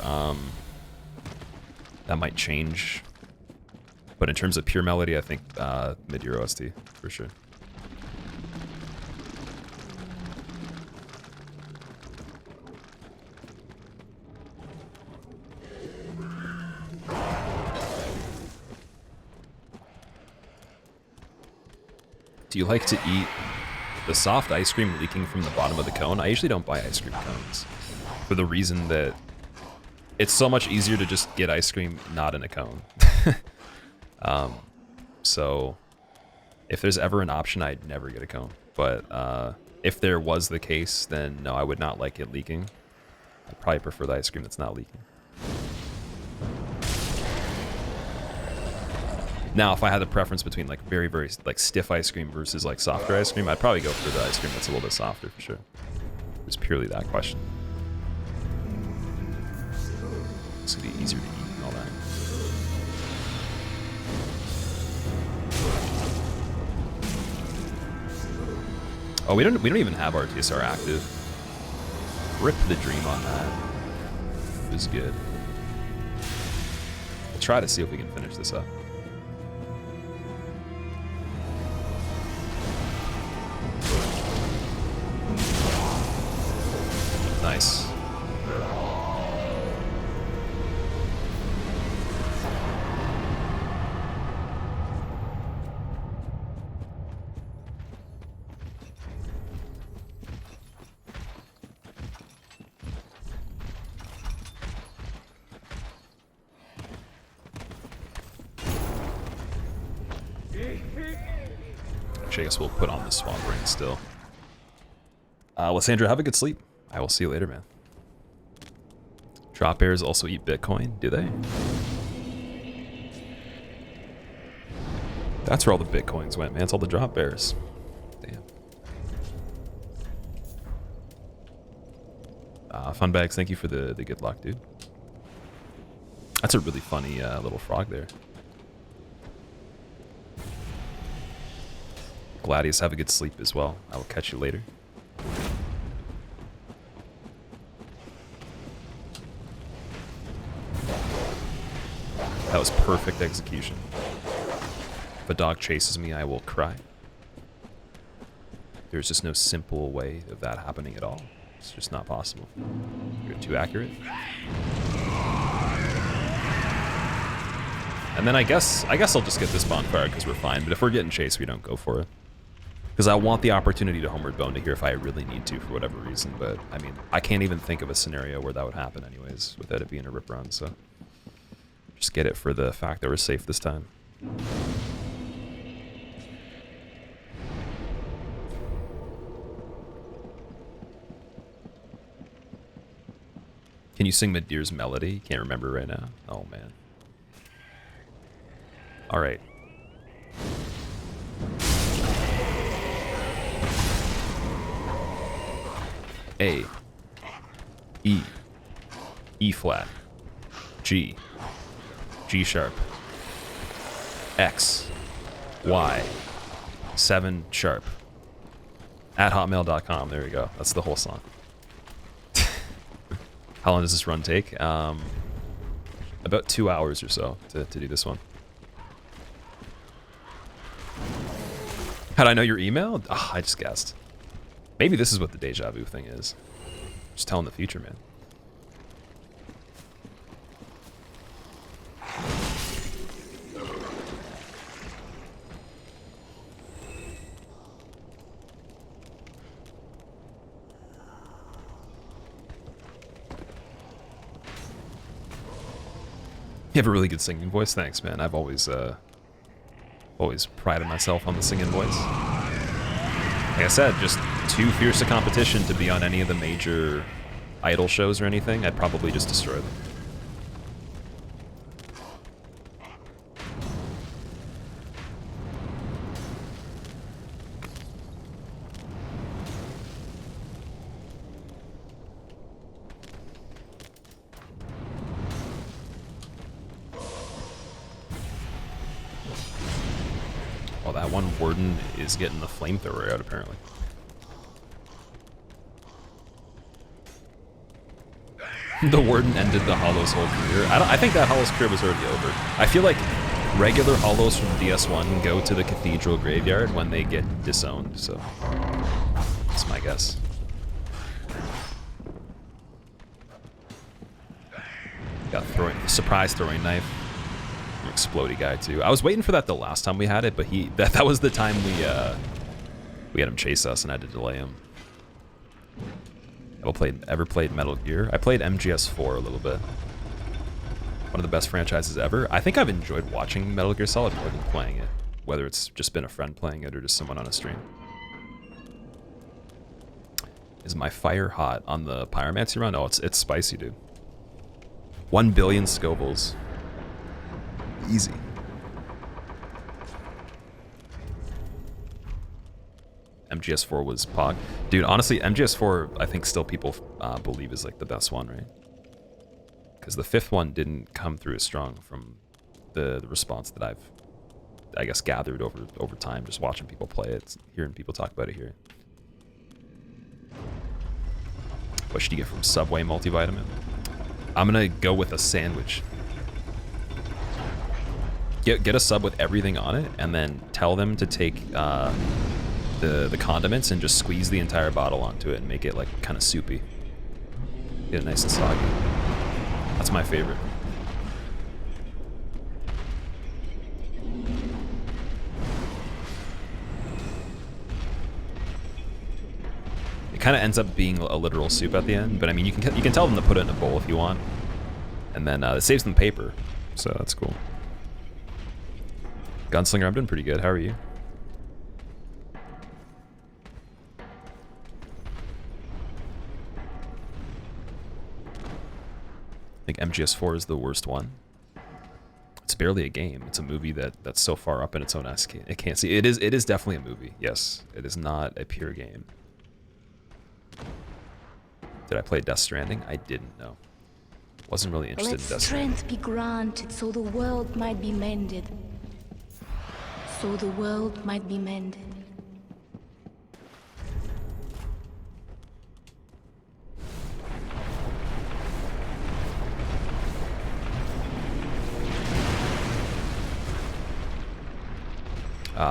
that might change. But in terms of pure melody, I think Medir OST, for sure. Do you like to eat the soft ice cream leaking from the bottom of the cone? I usually don't buy ice cream cones for the reason that it's so much easier to just get ice cream not in a cone. So if there's ever an option, I'd never get a cone. But if there was the case, then no, I would not like it leaking. I'd probably prefer the ice cream that's not leaking. Now, if I had a preference between like very, very like stiff ice cream versus like softer ice cream, I'd probably go for the ice cream that's a little bit softer for sure. It's purely that question. It's gonna be easier to eat and all that. Oh, we don't even have our TSR active. Rip the dream on that. It was good. We'll try to see if we can finish this up. Nice. Actually, I guess we'll put on the swamp ring still. Lysandra, have a good sleep. I will see you later, man. Drop bears also eat Bitcoin, do they? That's where all the Bitcoins went, man. It's all the drop bears. Damn. Fun bags, thank you for the good luck, dude. That's a really funny little frog there. Gladius, have a good sleep as well. I will catch you later. That was perfect execution. If a dog chases me, I will cry. There's just no simple way of that happening at all. It's just not possible. You're too accurate. And then I guess I'll just get this bonfire because we're fine. But if we're getting chased, we don't go for it. Because I want the opportunity to homeward bone to here if I really need to for whatever reason. But I mean, I can't even think of a scenario where that would happen anyways without it being a rip run. So just get it for the fact that we're safe this time. Can you sing Madeir's melody? Can't remember right now. Oh man. All right. A, E, E flat, G, G sharp, X, Y, 7 sharp, at hotmail.com. There we go. That's the whole song. How long does this run take? About 2 hours or so to do this one. How'd I know your email? Oh, I just guessed. Maybe this is what the deja vu thing is. Just telling the future, man. You have a really good singing voice. Thanks, man. I've always prided myself on the singing voice. Like I said, just too fierce a competition to be on any of the major idol shows or anything. I'd probably just destroy them. Well, that one warden is getting the flamethrower out, apparently. The warden ended the Hollow's whole career. I think that Hollow's career was already over. I feel like regular Hollows from DS1 go to the Cathedral Graveyard when they get disowned, so that's my guess. Got surprise throwing knife. An explodey guy too. I was waiting for that the last time we had it, but that was the time we had him chase us and I had to delay him. Ever played Metal Gear? I played MGS4 a little bit. One of the best franchises ever. I think I've enjoyed watching Metal Gear Solid more than playing it, whether it's just been a friend playing it or just someone on a stream. Is my fire hot on the Pyromancy run? Oh, it's spicy, dude. 1 billion Scovilles. Easy. MGS4 was Pog. Dude, honestly, MGS4 I think still people believe is like the best one, right? Because the 5th one didn't come through as strong from the response that I've, I guess, gathered over time, just watching people play it, hearing people talk about it here. What should you get from Subway multivitamin? I'm gonna go with a sandwich. Get a sub with everything on it, and then tell them to take the condiments and just squeeze the entire bottle onto it and make it like kind of soupy. Get it nice and soggy. That's my favorite. It kind of ends up being a literal soup at the end, but I mean you can tell them to put it in a bowl if you want, and then it saves them paper, so that's cool. Gunslinger, I'm doing pretty good. How are you? I think MGS4 is the worst one. It's barely a game. It's a movie that's so far up in its own ass. It can't see. It is definitely a movie. Yes, it is not a pure game. Did I play Death Stranding? I didn't know. Wasn't really interested in Death Stranding. Let strength be granted so the world might be mended. So the world might be mended.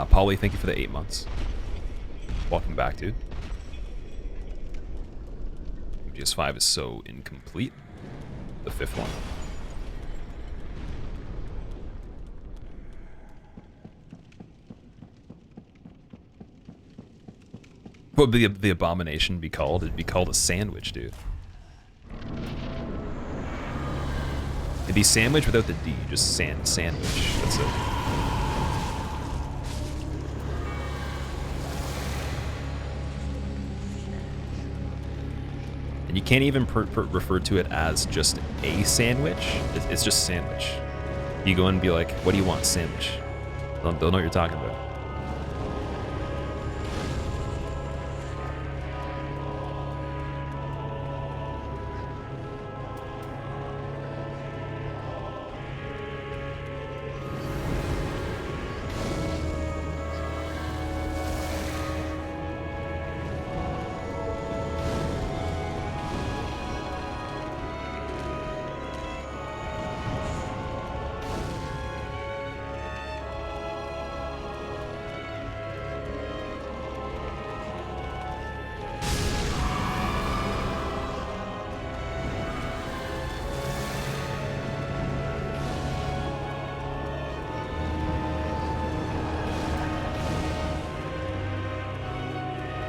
Polly, thank you for the 8 months. Welcome back, dude. MGS5 is so incomplete. The 5th one. What would the abomination be called? It'd be called a sandwich, dude. It'd be sandwich without the D, just sandwich. That's it. And you can't even refer to it as just a sandwich. It's just sandwich. You go in and be like, what do you want? Sandwich. They'll know what you're talking about.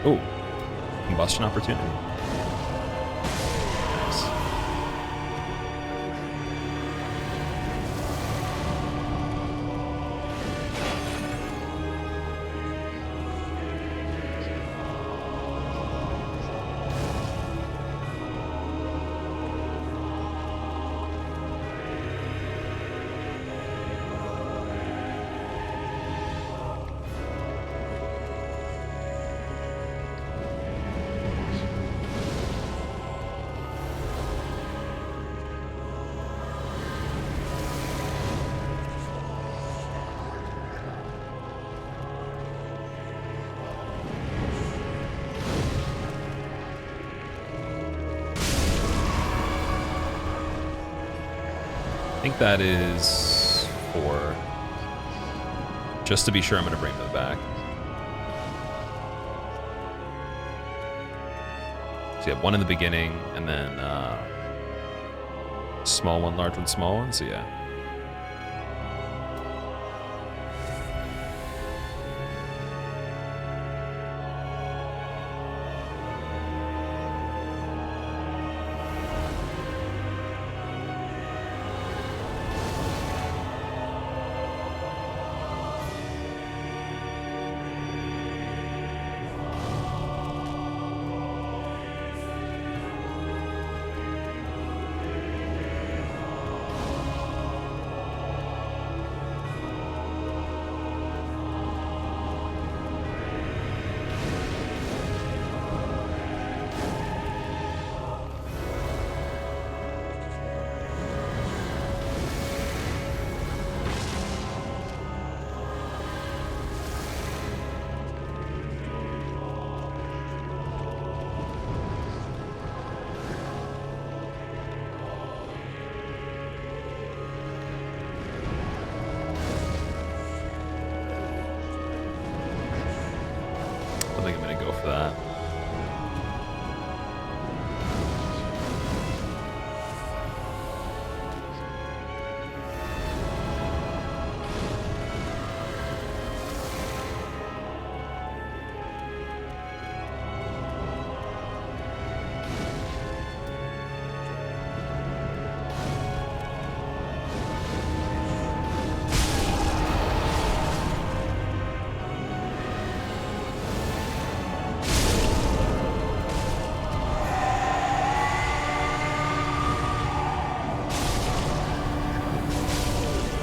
Oh, combustion opportunity. Nice. I think that is 4. Just to be sure, I'm going to bring them back. So you have 1 in the beginning, and then small one, large one, small one. So yeah. for that.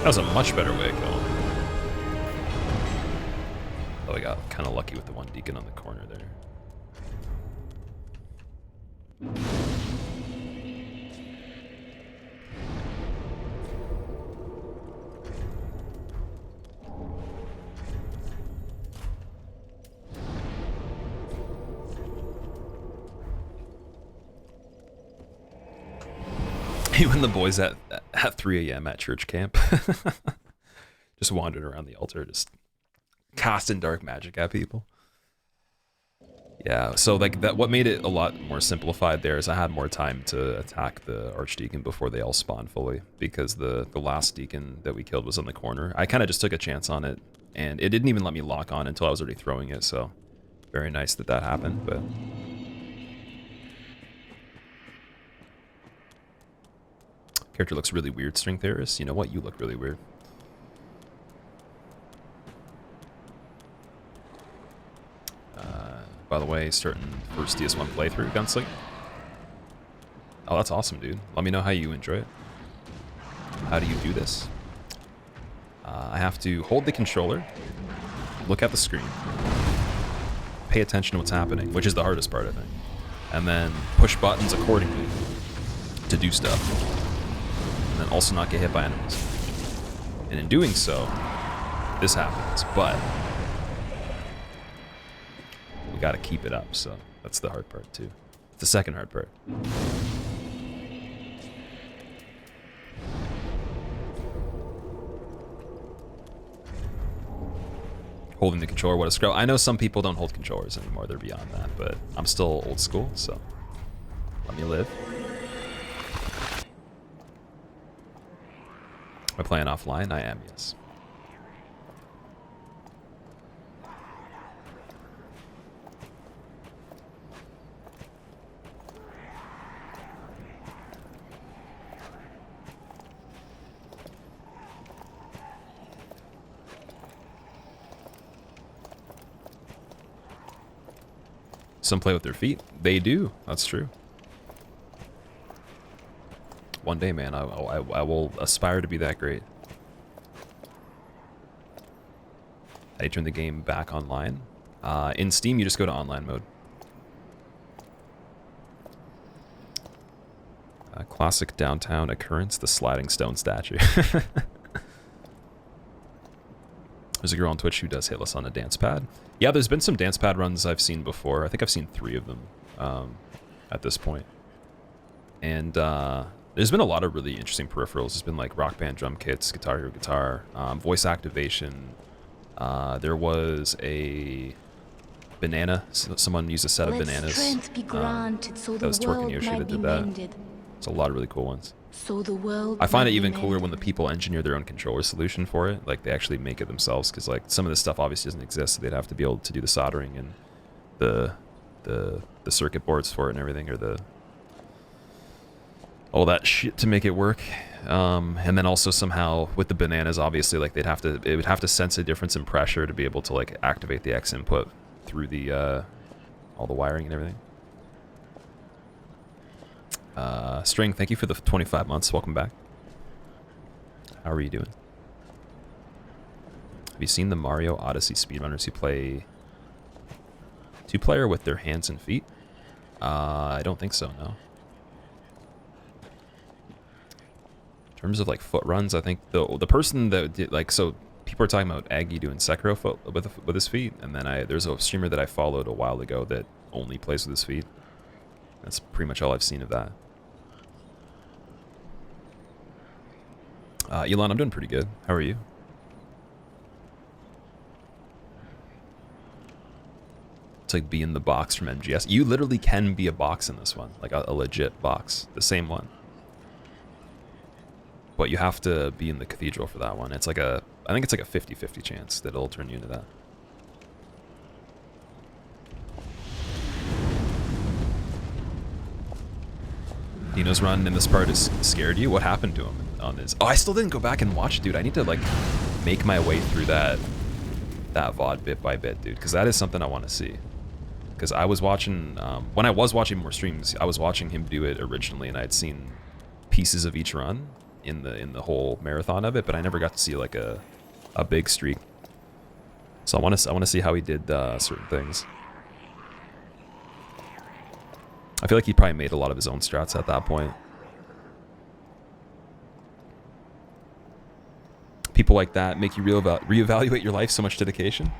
That was a much better way to kill him. Oh, I got kind of lucky with the one deacon on the corner there. You and the boys at 3 a.m. at church camp. Just wandering around the altar, just casting dark magic at people. Yeah, so like that, what made it a lot more simplified there is I had more time to attack the archdeacon before they all spawned fully, because the last deacon that we killed was on the corner. I kind of just took a chance on it, and it didn't even let me lock on until I was already throwing it, so very nice that that happened, but... Character looks really weird, String Theorist. You know what? You look really weird. By the way, starting first DS1 playthrough, Gunslinger. Oh, that's awesome, dude. Let me know how you enjoy it. How do you do this? I have to hold the controller, look at the screen, pay attention to what's happening, which is the hardest part, I think, and then push buttons accordingly to do stuff. And then also not get hit by enemies. And in doing so, this happens, but we gotta keep it up, so that's the hard part too. It's the second hard part. Holding the controller, what a scroll. I know some people don't hold controllers anymore, they're beyond that, but I'm still old school, so let me live. Am I playing offline? I am, yes. Some play with their feet. They do. That's true. One day, man, I will aspire to be that great. How do you turn the game back online? In Steam, you just go to online mode. Classic downtown occurrence, the sliding stone statue. There's a girl on Twitch who does hitless on a dance pad. Yeah, there's been some dance pad runs I've seen before. I think I've seen 3 of them at this point. And there's been a lot of really interesting peripherals. There's been like Rock Band drum kits, Guitar Hero guitar, voice activation. There was a banana. Someone used a set of bananas. That was Torque Yoshi that did that. It's a lot of really cool ones. So the world I find it even cooler when the people engineer their own controller solution for it. Like they actually make it themselves, because like some of this stuff obviously doesn't exist. So they'd have to be able to do the soldering and the circuit boards for it and everything, or all that shit to make it work. And then also somehow with the bananas, obviously, like it would have to sense a difference in pressure to be able to like activate the X input through the all the wiring and everything. String, thank you for the 25 months. Welcome back. How are you doing? Have you seen the Mario Odyssey speedrunners who play 2-player with their hands and feet? I don't think so, no. In terms of like foot runs, I think the person that did, like, so people are talking about Aggie doing Sekiro foot with his feet, and then there's a streamer that I followed a while ago that only plays with his feet. That's pretty much all I've seen of that. Elon, I'm doing pretty good. How are you? to like, be in the box from MGS. You literally can be a box in this one, like a legit box, the same one. But you have to be in the cathedral for that one. It's like I think it's like a 50-50 chance that it'll turn you into that. Dino's run in this part has scared you? What happened to him on his... Oh, I still didn't go back and watch, dude. I need to, like, make my way through that VOD bit by bit, dude, because that is something I want to see. Because I was watching... when I was watching more streams, I was watching him do it originally, and I had seen pieces of each run in the whole marathon of it, but I never got to see, like, a big streak. So I want to see how he did certain things. I feel like he probably made a lot of his own strats at that point. People like that make you reevaluate your life. So much dedication.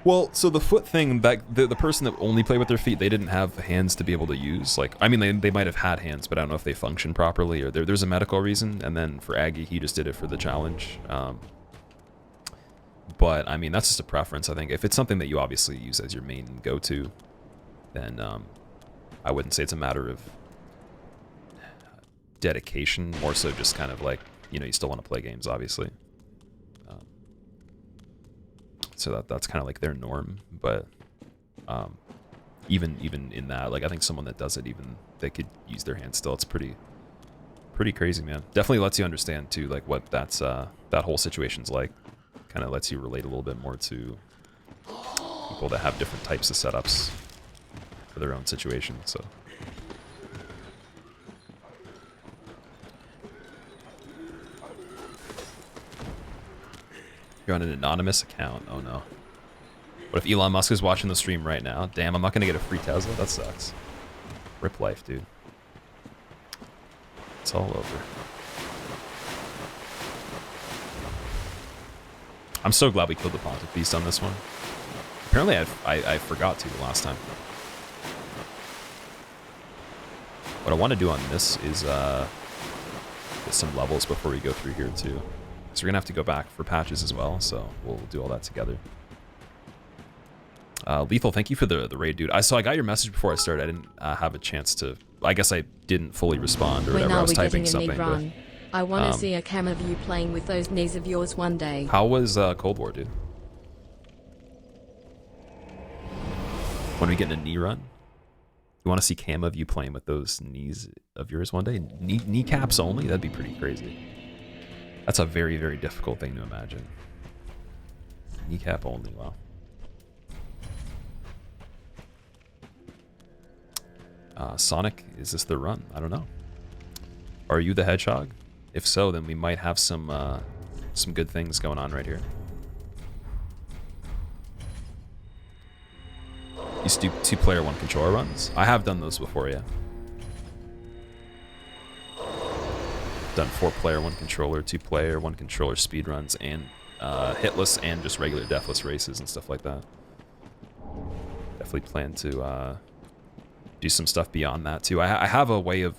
Well, so the foot thing, that the person that only played with their feet, they didn't have hands to be able to use. Like, I mean, they might have had hands, but I don't know if they function properly, or there's a medical reason. And then for Aggie, he just did it for the challenge. But I mean, that's just a preference. I think if it's something that you obviously use as your main go-to, then I wouldn't say it's a matter of dedication, more so just kind of like, you know, you still want to play games, obviously. So that's kind of like their norm. But even in that, like, I think someone that does it, even they could use their hands still. It's pretty crazy, man. Definitely lets you understand too, like what that whole situation's like. Kind of lets you relate a little bit more to people that have different types of setups for their own situation. So you're on an anonymous account. Oh no. What if Elon Musk is watching the stream right now? Damn, I'm not gonna get a free Tesla. That sucks. Rip life, dude. It's all over. I'm so glad we killed the Pontiff Beast on this one. Apparently I forgot to the last time. What I want to do on this is get some levels before we go through here too. So we're gonna have to go back for patches as well, so we'll do all that together. Lethal, thank you for the raid, dude. I got your message before I started. I didn't have a chance to... I guess I didn't fully respond or whatever. I was typing something. But, I want to see a cam of you playing with those knees of yours one day. how was Cold War, dude? When we get in a knee run? You want to see cam of you playing with those knees of yours one day? Kneecaps only? That'd be pretty crazy. That's a very, very difficult thing to imagine. Kneecap only, wow. Sonic, is this the run? I don't know. Are you the Hedgehog? If so, then we might have some good things going on right here. Used to do 2-player 1 controller runs. I have done those before, yeah. Done 4-player 1 controller, 2-player 1 controller speed runs, and hitless and just regular deathless races and stuff like that. Definitely plan to do some stuff beyond that too. I have a way of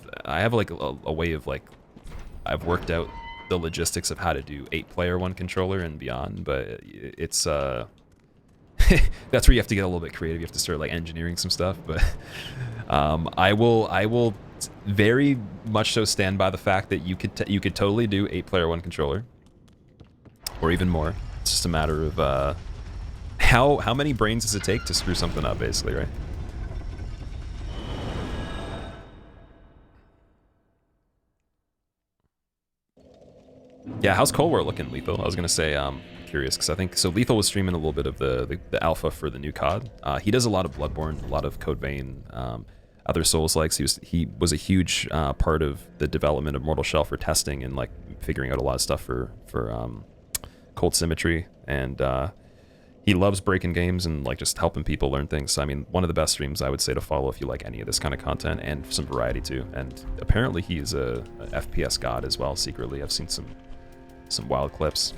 like I've worked out the logistics of how to do 8-player 1 controller and beyond, but it's that's where you have to get a little bit creative. You have to start like engineering some stuff, but I will very much so stand by the fact that you could totally do 8-player 1 controller or even more. It's just a matter of how many brains does it take to screw something up, basically, right? Yeah, how's Cold War looking, Lethal? I was gonna say, curious, because I think so. Lethal was streaming a little bit of the alpha for the new COD. He does a lot of Bloodborne, a lot of Code Vein, other Souls-likes. He was a huge part of the development of Mortal Shell for testing and like figuring out a lot of stuff for Cold Symmetry, and he loves breaking games and like just helping people learn things. So, I mean, one of the best streams I would say to follow if you like any of this kind of content and some variety too. And apparently he's a FPS god as well. Secretly, I've seen some wild clips.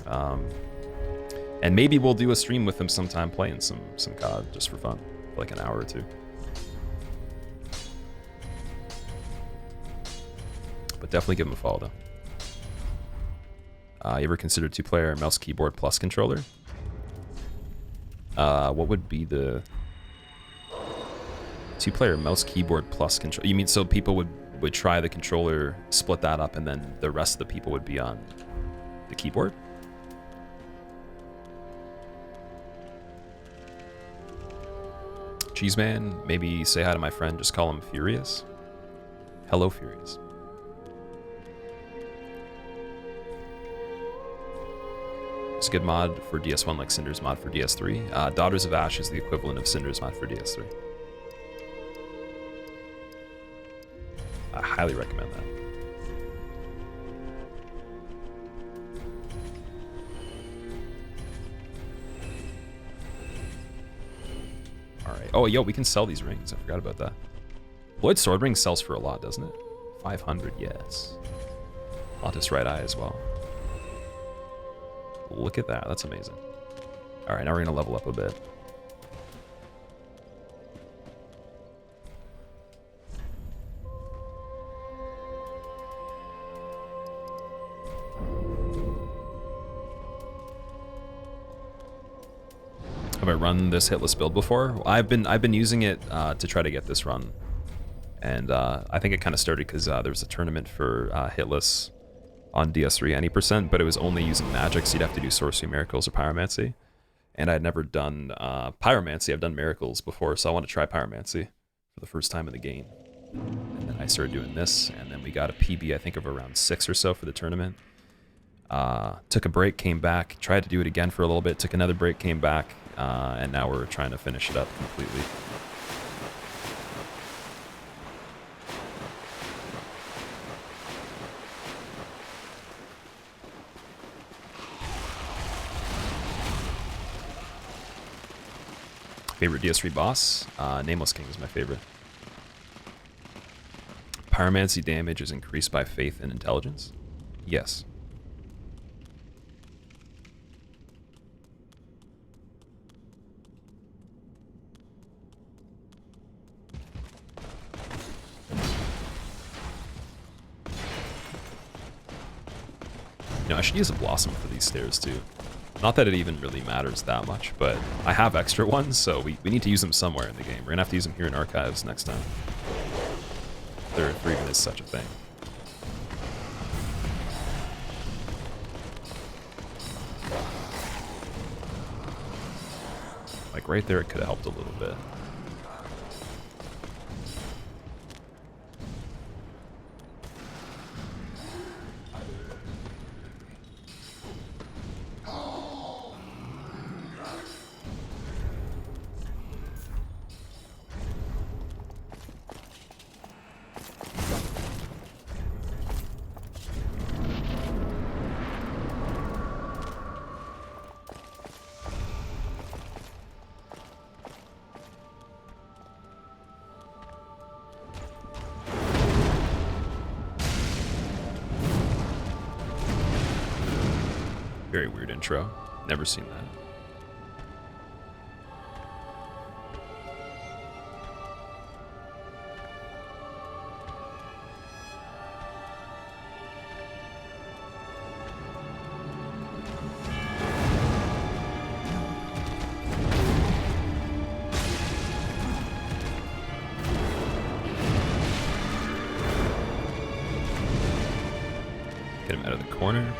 And maybe we'll do a stream with him sometime playing some COD just for fun, for like an hour or two. But definitely give him a follow though. You ever considered 2-player mouse, keyboard plus controller? What would be the 2-player mouse keyboard plus control. You mean so people would try the controller, split that up, and then the rest of the people would be on the keyboard? Cheeseman, maybe say hi to my friend. Just call him Furious. Hello, Furious. It's a good mod for DS1 like Cinder's mod for DS3. Daughters of Ash is the equivalent of Cinder's mod for DS3. I highly recommend that. Alright. Oh, yo, we can sell these rings. I forgot about that. Lloyd's Sword Ring sells for a lot, doesn't it? 500, yes. Montes Right Eye as well. Look at that. That's amazing. Alright, now we're going to level up a bit. Have I run this hitless build before? I've been using it to try to get this run. And I think it kind of started because there was a tournament for hitless on DS3 any percent, but it was only using magic, so you'd have to do sorcery, miracles, or pyromancy. And I had never done pyromancy. I've done miracles before, so I want to try pyromancy for the first time in the game. And then I started doing this, and then we got a PB, I think, of around 6 or so for the tournament. Took a break, came back, tried to do it again for a little bit, took another break, came back, and now we're trying to finish it up completely. Favorite DS3 boss? Nameless King is my favorite. Pyromancy damage is increased by faith and intelligence? Yes. You know, I should use a blossom for these stairs too. Not that it even really matters that much, but I have extra ones, so we need to use them somewhere in the game. We're gonna have to use them here in Archives next time. There even is such a thing. Like right there, it could have helped a little bit. Very weird intro. Never seen that. Get him out of the corner.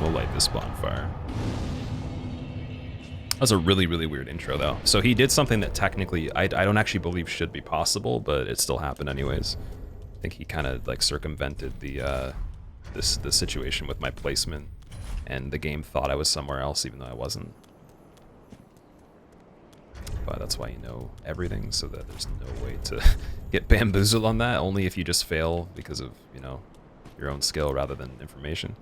We'll light this bonfire. That was a really, really weird intro, though. So he did something that technically I don't actually believe should be possible, but it still happened anyways. I think he kind of like circumvented the the situation with my placement, and the game thought I was somewhere else even though I wasn't. But that's why you know everything, so that there's no way to get bamboozled on that. Only if you just fail because of, you know, your own skill rather than information.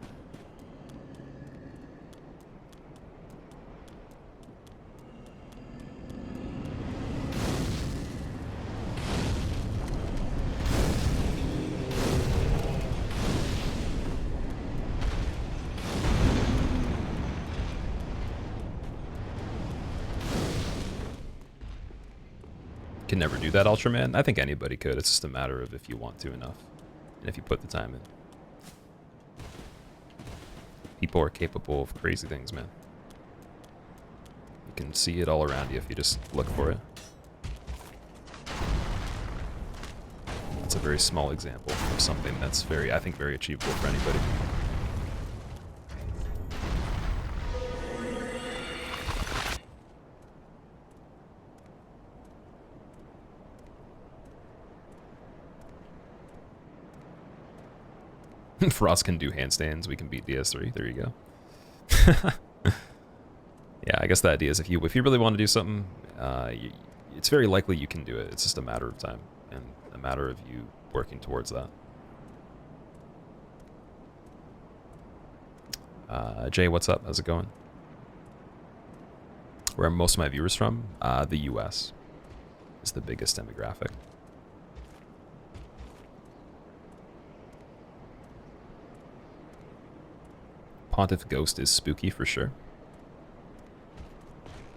Can never do that, Ultraman. I think anybody could. It's just a matter of if you want to enough and if you put the time in. People are capable of crazy things, man. You can see it all around you if you just look for it. That's a very small example of something that's very, I think, very achievable for anybody. Frost can do handstands. We can beat DS3. There you go. Yeah, I guess the idea is if you really want to do something, it's very likely you can do it. It's just a matter of time and a matter of you working towards that. Jay, what's up? How's it going? Where are most of my viewers from? The U.S. is the biggest demographic. Pontiff Ghost is spooky for sure.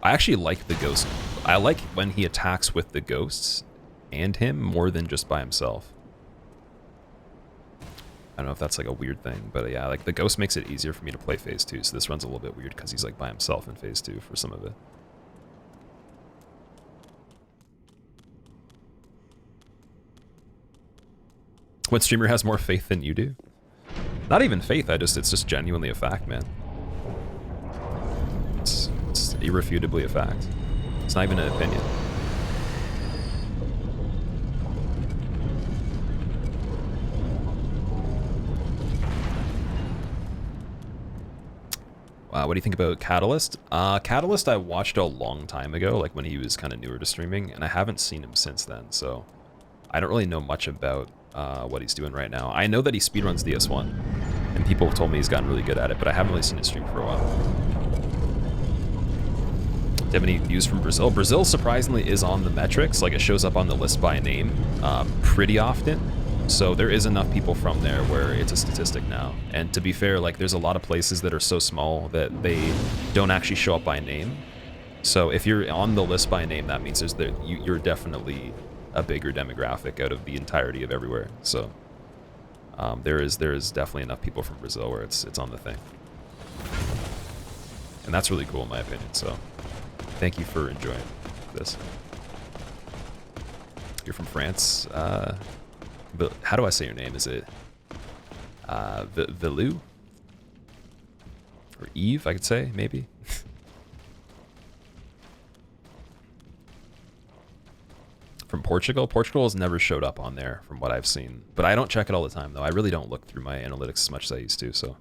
I actually like the ghost. I like when he attacks with the ghosts and him more than just by himself. I don't know if that's like a weird thing, but yeah, like the ghost makes it easier for me to play phase 2, so this runs a little bit weird because he's like by himself in phase 2 for some of it. What streamer has more faith than you do? Not even faith, it's just genuinely a fact, man. It's irrefutably a fact. It's not even an opinion. What do you think about Catalyst? Catalyst I watched a long time ago, like when he was kind of newer to streaming, and I haven't seen him since then, so I don't really know much about what he's doing right now. I know that he speedruns DS1, and people have told me he's gotten really good at it, but I haven't really seen his stream for a while. Do you have any views from Brazil? Brazil surprisingly is on the metrics, like it shows up on the list by name pretty often. So there is enough people from there where it's a statistic now. And to be fair, like there's a lot of places that are so small that they don't actually show up by name. So if you're on the list by name, that means you're definitely a bigger demographic out of the entirety of everywhere. So there is definitely enough people from Brazil where it's on the thing. And that's really cool in my opinion. So thank you for enjoying this. You're from France. How do I say your name? Is it Vilou? Or Eve, I could say, maybe? From Portugal? Portugal has never showed up on there from what I've seen. But I don't check it all the time, though. I really don't look through my analytics as much as I used to, so...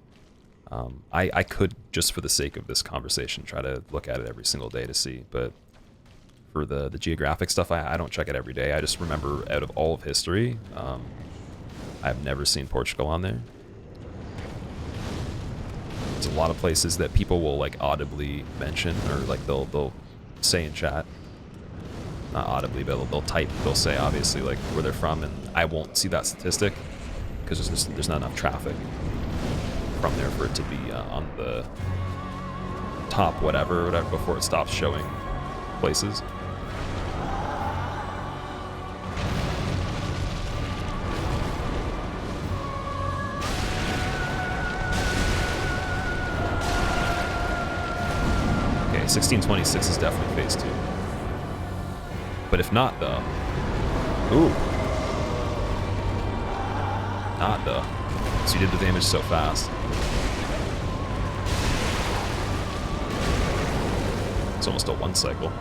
I could, just for the sake of this conversation, try to look at it every single day to see, but... For the geographic stuff, I don't check it every day. I just remember out of all of history, I've never seen Portugal on there. There's a lot of places that people will like audibly mention, or like they'll say in chat. Not audibly, but they'll type. They'll say obviously like where they're from, and I won't see that statistic because there's not enough traffic from there for it to be on the top whatever before it stops showing places. Okay, 1626 is definitely phase 2. But if not, though... Ooh. Not, though. So you did the damage so fast. It's almost a 1 cycle.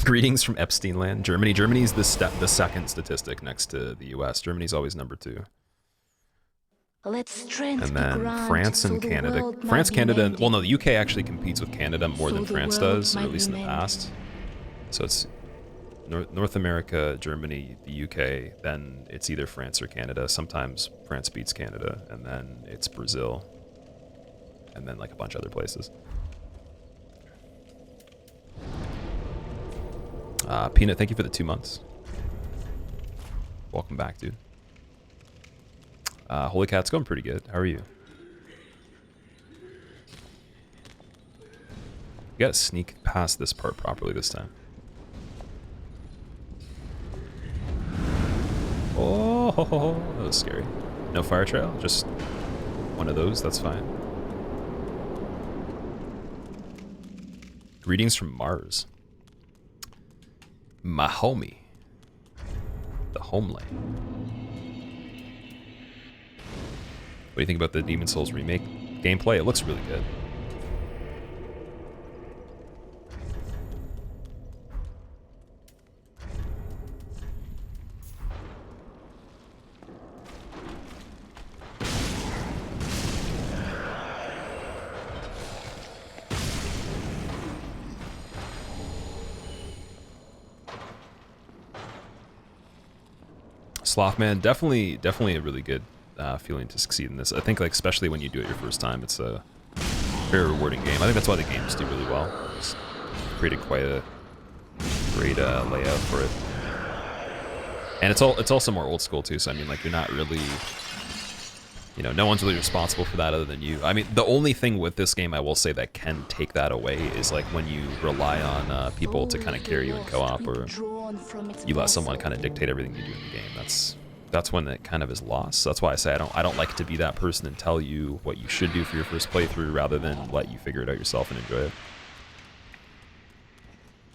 Greetings from Epstein land. Germany. Germany's the second statistic next to the US. Germany's always number 2. Let strength And be then granted France so and the Canada. world might France, be Canada, mended. well no, the UK actually competes with Canada more So than the France world does, or might at least be in the mended. past. So it's North America, Germany, the UK, then it's either France or Canada. Sometimes France beats Canada, and then it's Brazil, and then like a bunch of other places. Peanut, thank you for the 2 months. Welcome back, dude. Holy Cat's going pretty good. How are you? You gotta sneak past this part properly this time. Oh, that was scary. No fire trail, just one of those, that's fine. Greetings from Mars. My homie. The homeland. What do you think about the Demon Souls remake gameplay? It looks really good. Slothman, definitely a really good feeling to succeed in this. I think, like, especially when you do it your first time, it's a very rewarding game. I think that's why the games do really well. It's created quite a great layout for it, and it's also more old school too. So I mean, like, you're not really, you know, no one's really responsible for that other than you. I mean, the only thing with this game I will say that can take that away is like when you rely on people to kind of carry you in co-op, or you let someone kind of dictate everything you do in the game. That's when it kind of is lost. So that's why I say I don't like to be that person and tell you what you should do for your first playthrough rather than let you figure it out yourself and enjoy it.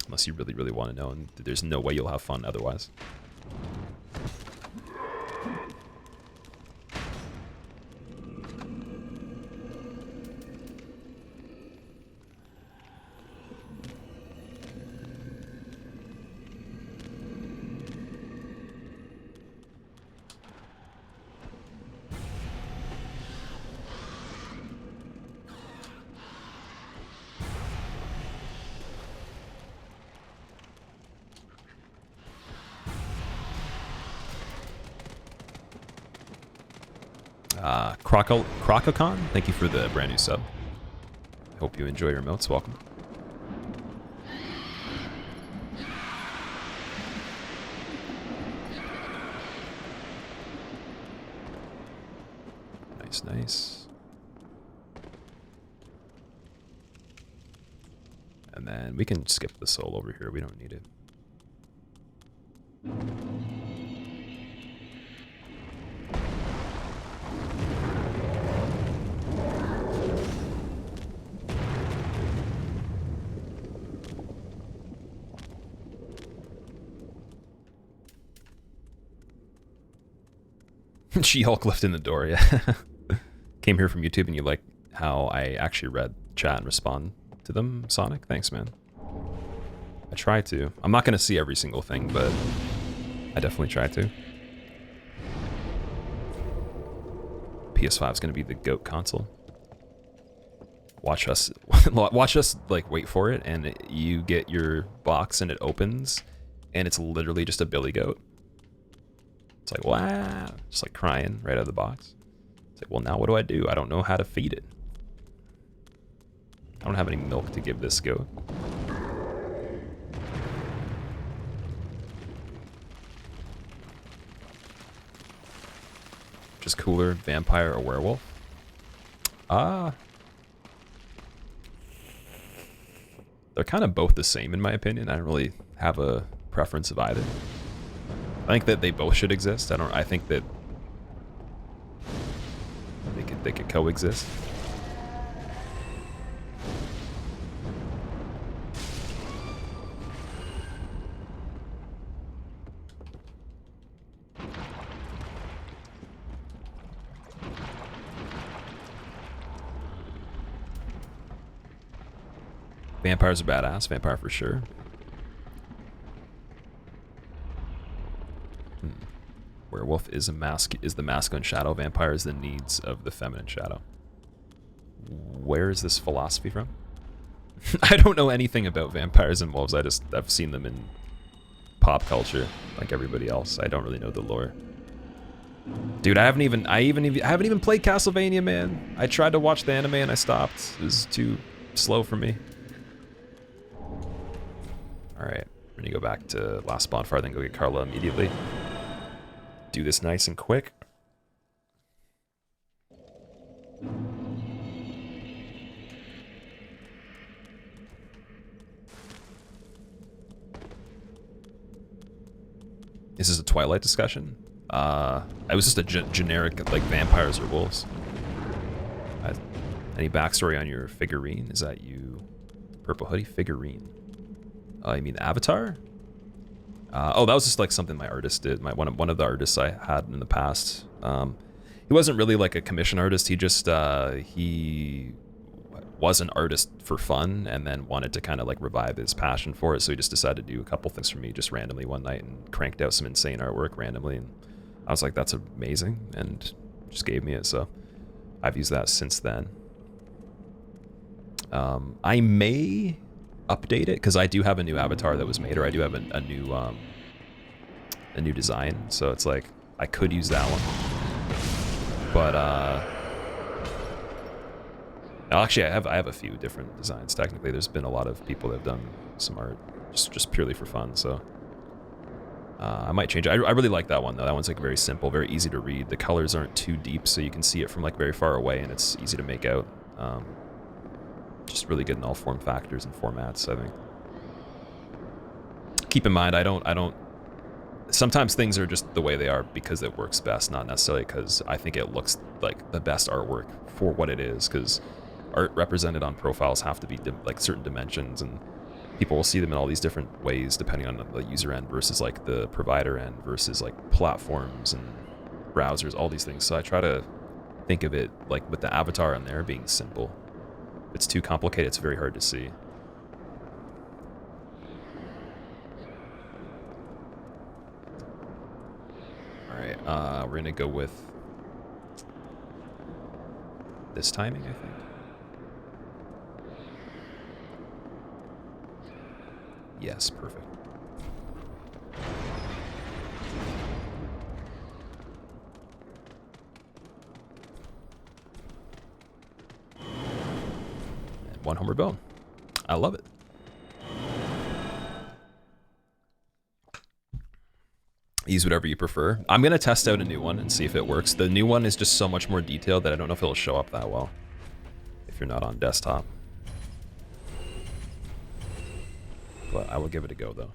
Unless you really, really want to know, and there's no way you'll have fun otherwise. Crococon, thank you for the brand new sub. Hope you enjoy your emotes. Welcome. Nice, nice. And then we can skip the soul over here. We don't need it. She-Hulk left in the door, yeah. Came here from YouTube and you like how I actually read chat and respond to them, Sonic? Thanks, man. I try to. I'm not going to see every single thing, but I definitely try to. PS5 is going to be the GOAT console. Watch us, like, wait for it, and you get your box and it opens, and it's literally just a billy goat. It's like, wow, just like crying right out of the box. It's like, well, now what do? I don't know how to feed it. I don't have any milk to give this goat. Just cooler, vampire or werewolf? They're kind of both the same in my opinion. I don't really have a preference of either. I think that they both should exist. I think that they could coexist. Vampires are badass. Vampire for sure. Werewolf is the masculine shadow. Vampire is the needs of the feminine shadow. Where is this philosophy from? I don't know anything about vampires and wolves. I've seen them in pop culture like everybody else. I don't really know the lore. Dude, I haven't even played Castlevania, man. I tried to watch the anime and I stopped. It was too slow for me. Alright, we're gonna go back to last bonfire, then go get Carla immediately. Do this nice and quick. This is a Twilight discussion. It was just a generic, like, vampires or wolves. Any backstory on your figurine? Is that you? Purple hoodie figurine. You mean Avatar? Oh, that was just like something my artist did. One of the artists I had in the past. He wasn't really like a commission artist. He just he was an artist for fun and then wanted to kind of like revive his passion for it. So he just decided to do a couple things for me just randomly one night and cranked out some insane artwork randomly. And I was like, that's amazing, and just gave me it. So I've used that since then. I may update it because I do have a new avatar that was made, or I do have a new design. So it's like I could use that one, but actually I have a few different designs. Technically, there's been a lot of people that have done some art just purely for fun. So I might change it. I really like that one though. That one's like very simple, very easy to read. The colors aren't too deep, so you can see it from like very far away, and it's easy to make out. Just really good in all form factors and formats, I think. Keep in mind, I don't. Sometimes things are just the way they are because it works best, not necessarily because I think it looks like the best artwork for what it is. Because art represented on profiles have to be like certain dimensions, and people will see them in all these different ways depending on the user end versus like the provider end versus like platforms and browsers, all these things. So I try to think of it like with the avatar on there being simple. If it's too complicated, it's very hard to see. Alright, we're gonna go with this timing, I think. Yes, perfect. One homeward bone. I love it. Use whatever you prefer. I'm gonna test out a new one and see if it works. The new one is just so much more detailed that I don't know if it'll show up that well if you're not on desktop. But I will give it a go though.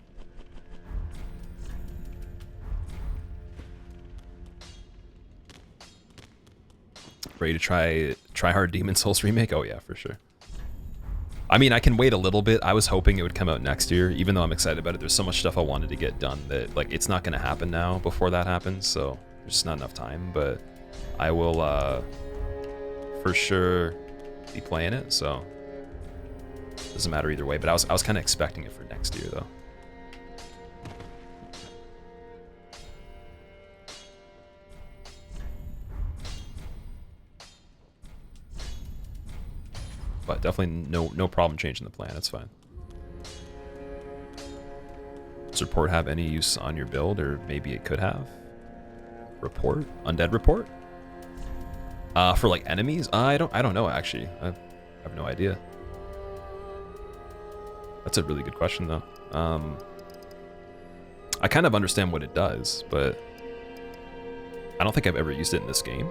Ready to try hard Demon Souls remake? Oh yeah, for sure. I mean, I can wait a little bit. I was hoping it would come out next year, even though I'm excited about it. There's so much stuff I wanted to get done that, like, it's not going to happen now before that happens, so there's just not enough time. But I will, for sure, be playing it, so doesn't matter either way. But I was kind of expecting it for next year, though. But definitely no problem changing the plan. It's fine. Does report have any use on your build, or maybe it could have? Report? Undead report? For like enemies? I don't know actually. I have no idea. That's a really good question though. I kind of understand what it does, but I don't think I've ever used it in this game.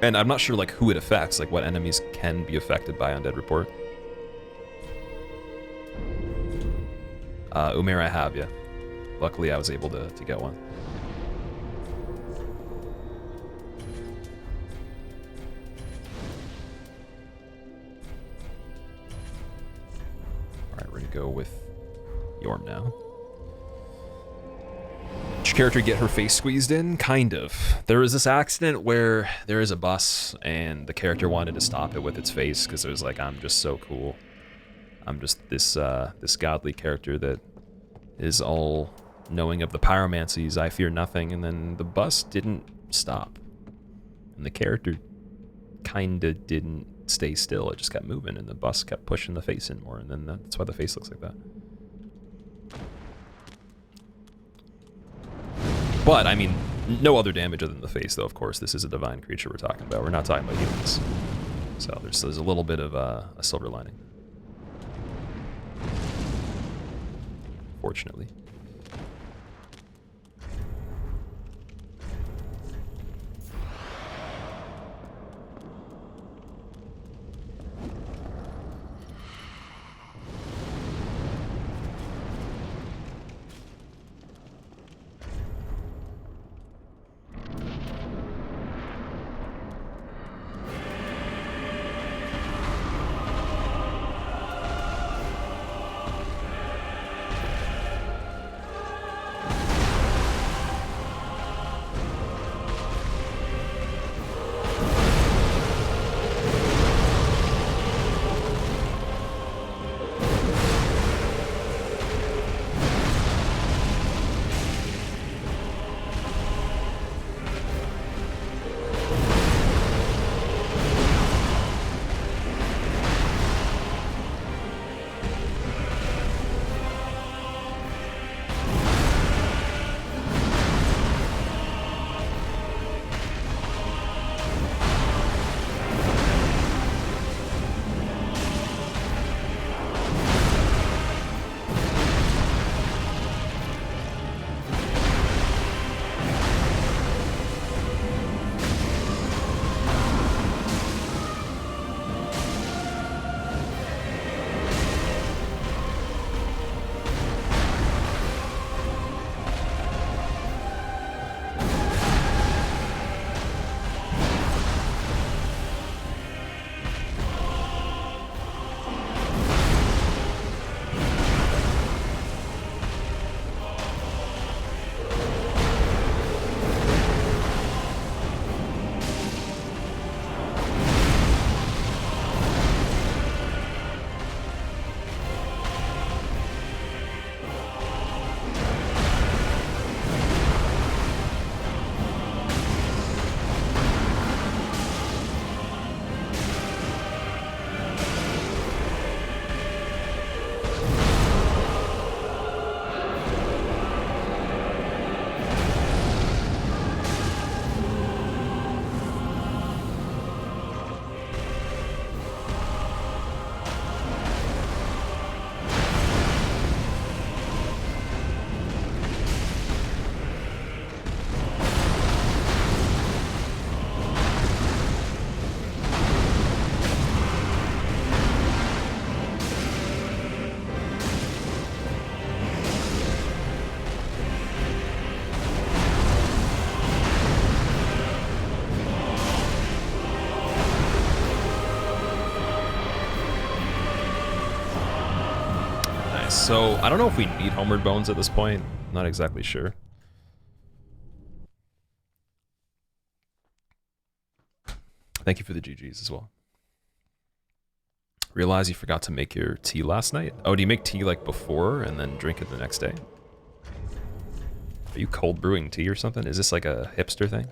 And I'm not sure like who it affects, like what enemies can be affected by Undead Report. Umair I have, yeah. Luckily I was able to get one. Alright, we're gonna go with Yorm now. Did your character get her face squeezed in? Kind of. There was this accident where there is a bus and the character wanted to stop it with its face because it was like, I'm just so cool. I'm just this this godly character that is all knowing of the pyromancies, I fear nothing, and then the bus didn't stop. And the character kinda didn't stay still, it just kept moving, and the bus kept pushing the face in more, and then that's why the face looks like that. But, I mean, no other damage other than the face, though, of course. This is a divine creature we're talking about. We're not talking about humans. So there's a little bit of a silver lining. Fortunately. So, I don't know if we need Homeward Bones at this point. I'm not exactly sure. Thank you for the GGs as well. Realize you forgot to make your tea last night? Oh, do you make tea like before and then drink it the next day? Are you cold brewing tea or something? Is this like a hipster thing?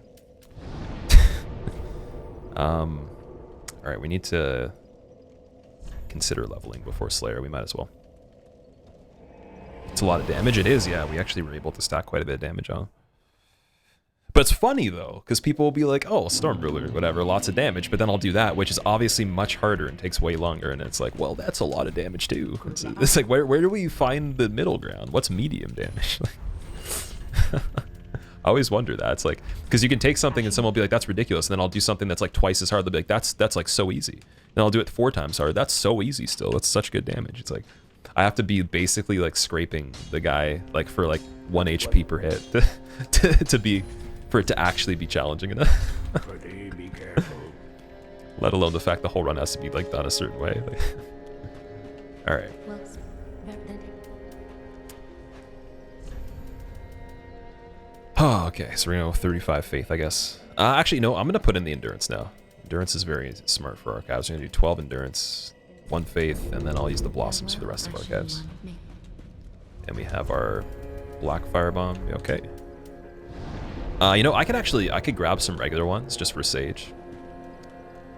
Alright, we need to consider leveling before Slayer. We might as well. It's a lot of damage. It is, yeah. We actually were able to stack quite a bit of damage on. But it's funny, though, because people will be like, oh, Stormbruller, whatever, lots of damage, but then I'll do that, which is obviously much harder and takes way longer, and it's like, well, that's a lot of damage, too. It's like, where do we find the middle ground? What's medium damage? I always wonder that. It's like, because you can take something and someone will be like, that's ridiculous, and then I'll do something that's like twice as hard. They'll be like, that's like so easy. Then I'll do it 4 times hard. That's so easy still. That's such good damage. It's like, I have to be basically like scraping the guy like for like 1 HP per hit for it to actually be challenging enough. Be careful. Let alone the fact the whole run has to be like done a certain way. Like, all right. Well, Oh, okay. So we're gonna go 35 faith, I guess. Actually, no. I'm gonna put in the endurance now. Endurance is very smart for archives. We're gonna do 12 endurance, 1 faith, and then I'll use the blossoms for the rest of archives. And we have our black firebomb. Okay. You know, I could grab some regular ones just for Sage.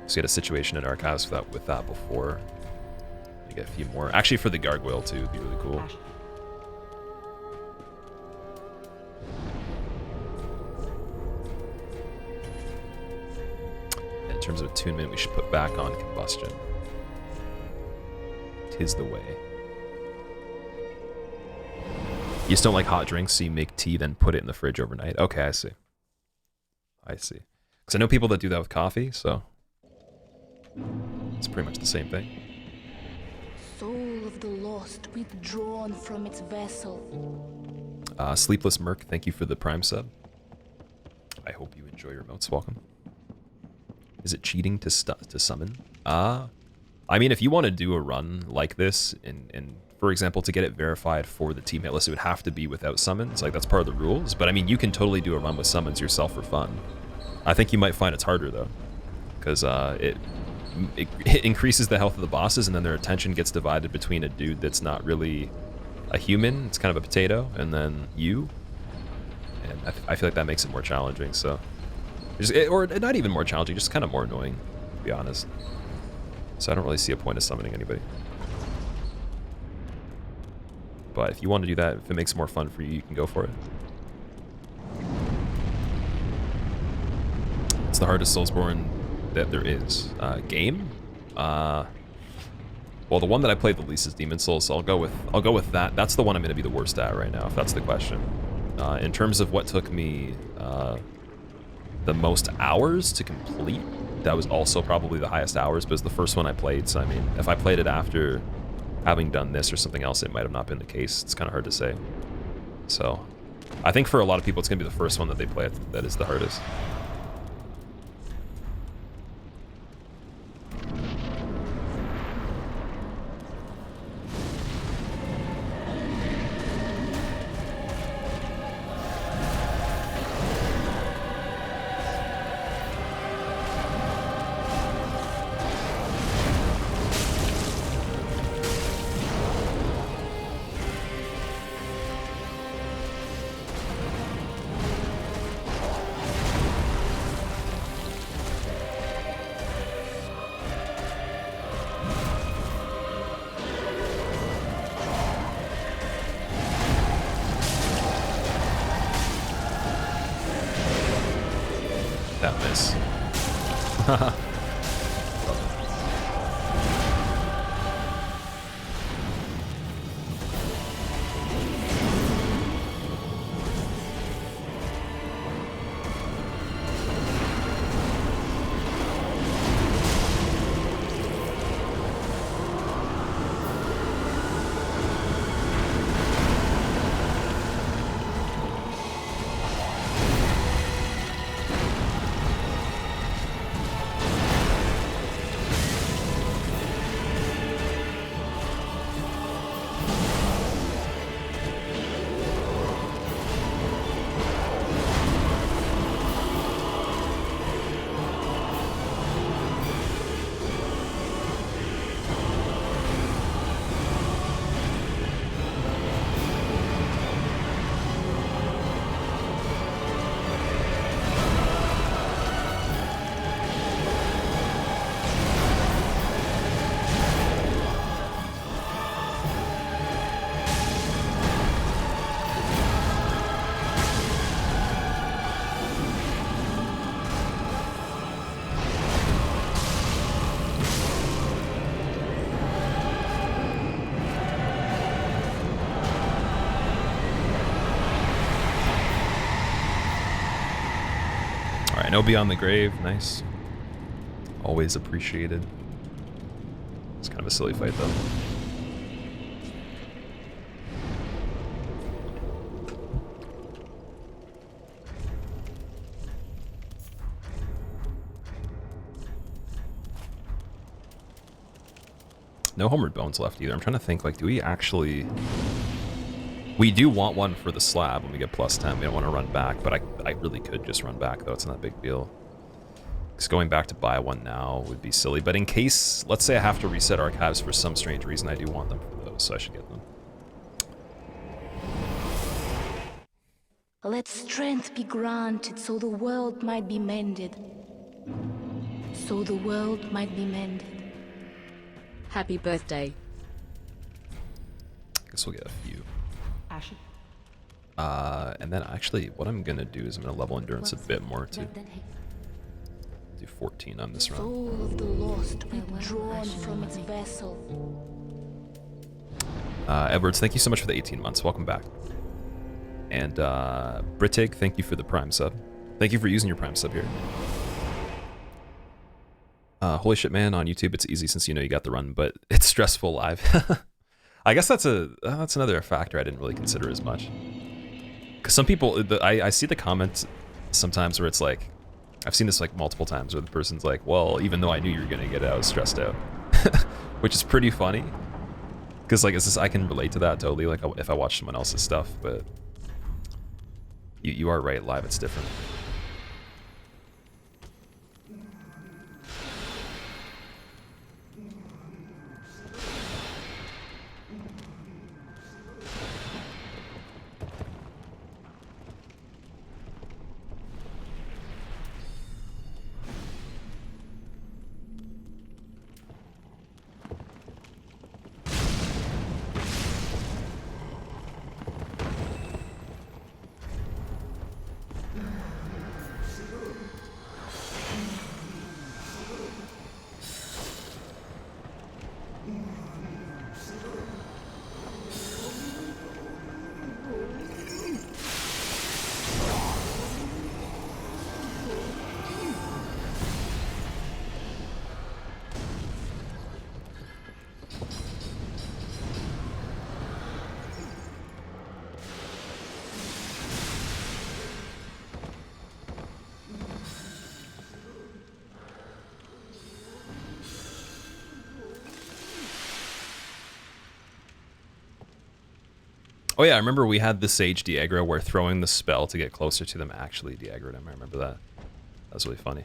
Let's get a situation in archives with that before. We get a few more. Actually, for the gargoyle too, would be really cool. In terms of attunement, we should put back on combustion. Tis the way. You just don't like hot drinks, so you make tea, then put it in the fridge overnight. Okay, I see. I see. Because I know people that do that with coffee, so it's pretty much the same thing. Soul of the lost withdrawn from its vessel. Sleepless Merc, thank you for the Prime sub. I hope you enjoy your emotes. Welcome. Is it cheating to summon? I mean, if you want to do a run like this, and for example, to get it verified for the teammate list, it would have to be without summons. Like, that's part of the rules. But I mean, you can totally do a run with summons yourself for fun. I think you might find it's harder, though. Because it increases the health of the bosses, and then their attention gets divided between a dude that's not really a human. It's kind of a potato, and then you. And I feel like that makes it more challenging, so... or not even more challenging, just kind of more annoying, to be honest. So I don't really see a point of summoning anybody. But if you want to do that, if it makes it more fun for you, you can go for it. It's the hardest Soulsborne that there is. Game? Well, the one that I played the least is Demon Souls, so I'll go with that. That's the one I'm going to be the worst at right now, if that's the question. In terms of what took me the most hours to complete, that was also probably the highest hours, but it was the first one I played. So I mean, if I played it after having done this or something else, it might have not been the case. It's kind of hard to say. So I think for a lot of people, it's going to be the first one that they play that is the hardest. That miss. No Beyond the Grave, nice. Always appreciated. It's kind of a silly fight though. No Homeward Bones left either. I'm trying to think, like, do we actually... We do want one for the slab when we get plus 10. We don't want to run back, but I really could just run back, though. It's not a big deal. Because going back to buy one now would be silly. But in case, let's say I have to reset archives for some strange reason, I do want them for those, so I should get them. Let strength be granted so the world might be mended. So the world might be mended. Happy birthday. I guess we'll get a few. Ashen. And then actually, what I'm going to do is I'm going to level endurance a bit more, too. Do 14 on this run. Soul of the lost withdrawn from its vessel. Edwards, thank you so much for the 18 months. Welcome back. And Britig, thank you for the Prime sub. Thank you for using your Prime sub here. Holy shit, man, on YouTube, it's easy since you know you got the run, but it's stressful live. I guess that's another factor I didn't really consider as much. Because some people, I see the comments sometimes where it's like, I've seen this like multiple times where the person's like, well, even though I knew you were going to get it, I was stressed out. Which is pretty funny. Because like, I can relate to that totally, like if I watch someone else's stuff, but you are right, live it's different. Oh yeah, I remember we had the Sage de-aggro where throwing the spell to get closer to them actually de-aggroed him. I remember that. That was really funny.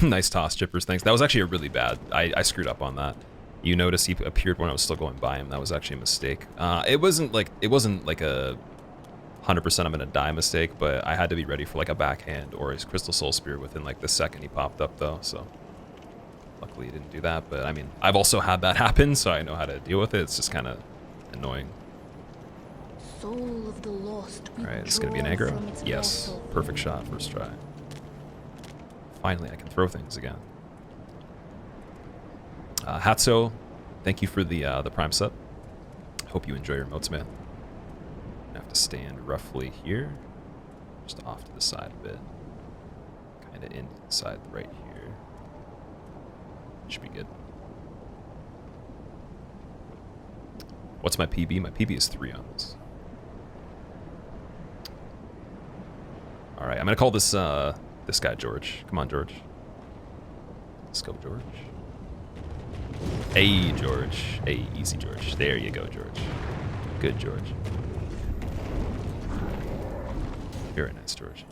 Nice toss, Chippers, thanks. That was actually a really bad. I screwed up on that. You notice he appeared when I was still going by him. That was actually a mistake. It wasn't like a 100% I'm gonna die mistake, but I had to be ready for like a backhand or his Crystal Soul Spear within like the second he popped up though. So luckily he didn't do that. But I mean, I've also had that happen, so I know how to deal with it. It's just kind of annoying. Soul of the lost. All right, this is gonna be an aggro. Yes, perfect shot, first try. Finally, I can throw things again. Hatso, thank you for the Prime sub. Hope you enjoy your emotes, man. I have to stand roughly here, just off to the side a bit, kind of inside right here. Should be good. What's my PB? My PB is 3 on this. All right, I'm gonna call this this guy George. Come on, George. Let's go, George. Hey, George. Hey, easy, George. There you go, George. Good, George. Very nice, George.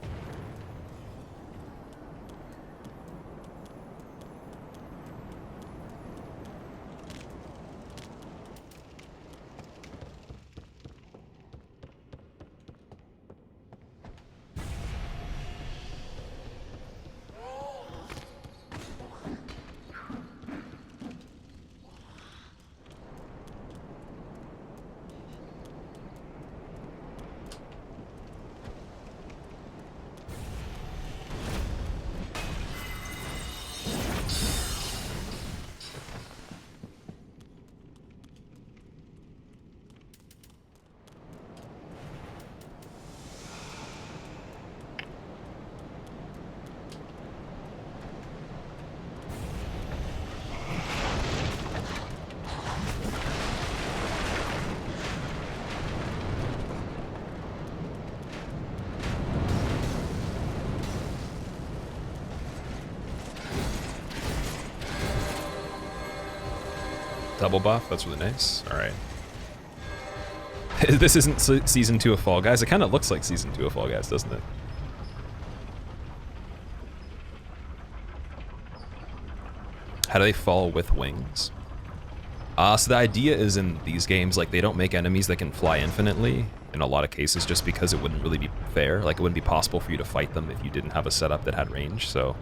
Double buff, that's really nice. Alright. This isn't Season 2 of Fall Guys. It kind of looks like Season 2 of Fall Guys, doesn't it? How do they fall with wings? So the idea is in these games, like, they don't make enemies that can fly infinitely in a lot of cases just because it wouldn't really be fair. Like, it wouldn't be possible for you to fight them if you didn't have a setup that had range. So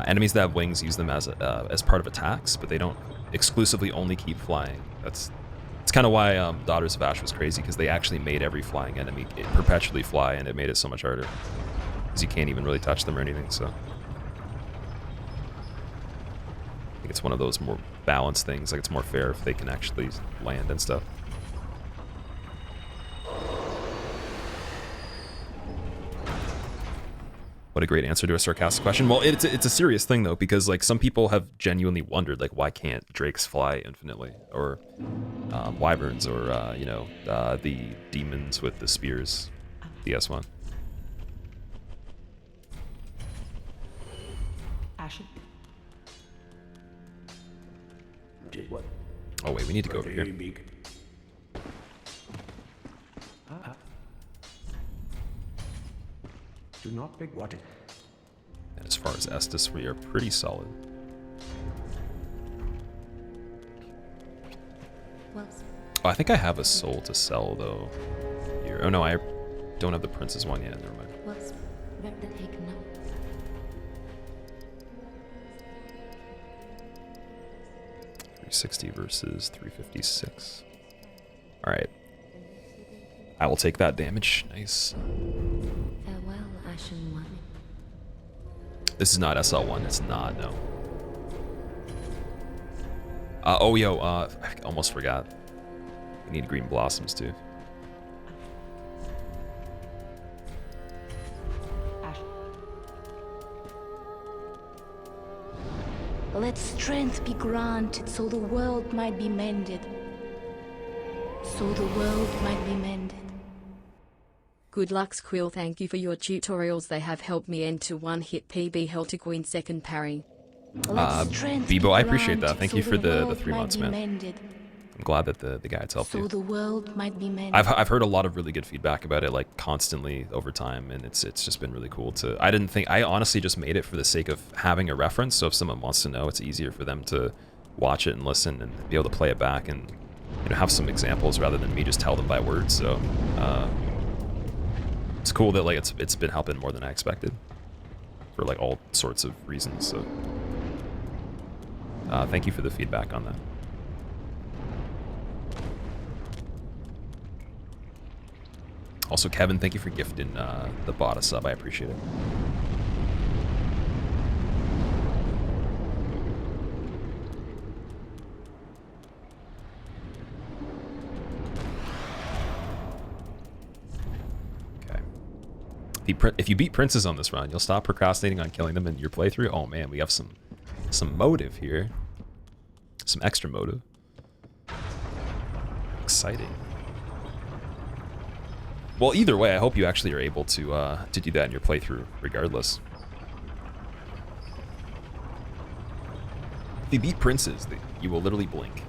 enemies that have wings use them as part of attacks, but they don't exclusively only keep flying. It's kind of why Daughters of Ash was crazy, because they actually made every flying enemy perpetually fly, and it made it so much harder. Because you can't even really touch them or anything, so... I think it's one of those more balanced things, like it's more fair if they can actually land and stuff. What a great answer to a sarcastic question. Well, it's a serious thing, though, because, like, some people have genuinely wondered, like, why can't drakes fly infinitely? Or wyverns, or, you know, the demons with the spears, DS1. Ashen. Did what? Oh, wait, we need to go over here. Do not big what it. And as far as Estus, we are pretty solid. Well, Oh, I think I have a soul to sell, though. Here. Oh, no, I don't have the Prince's one yet. Never mind. what's where the heck now? 360 versus 356. Alright. I will take that damage. Nice. Farewell, Ashen One. This is not SL1. It's not, no. Oh, yo, I almost forgot. We need green blossoms, too. Ashen. Let strength be granted so the world might be mended. So the world might be mended. Good luck, Squill. Thank you for your tutorials. They have helped me enter one-hit PB Heltico in second parry. Let strength be Bibo, I appreciate that. granted Thank so you for the world 3 might months, be man. mended. I'm glad that the guides helped So you. the world might be mended. I've heard a lot of really good feedback about it, like, constantly over time, and it's just been really cool to... I honestly just made it for the sake of having a reference, so if someone wants to know, it's easier for them to watch it and listen and be able to play it back and, you know, have some examples rather than me just tell them by words, so... it's cool that, like, it's been helping more than I expected for, like, all sorts of reasons, so... thank you for the feedback on that. Also, Kevin, thank you for gifting the bot sub. I appreciate it. Okay. If you beat princes on this run, you'll stop procrastinating on killing them in your playthrough. Oh man, we have some motive here. Some extra motive. Exciting. Well, either way, I hope you actually are able to do that in your playthrough, regardless. If you beat princes, you will literally blink.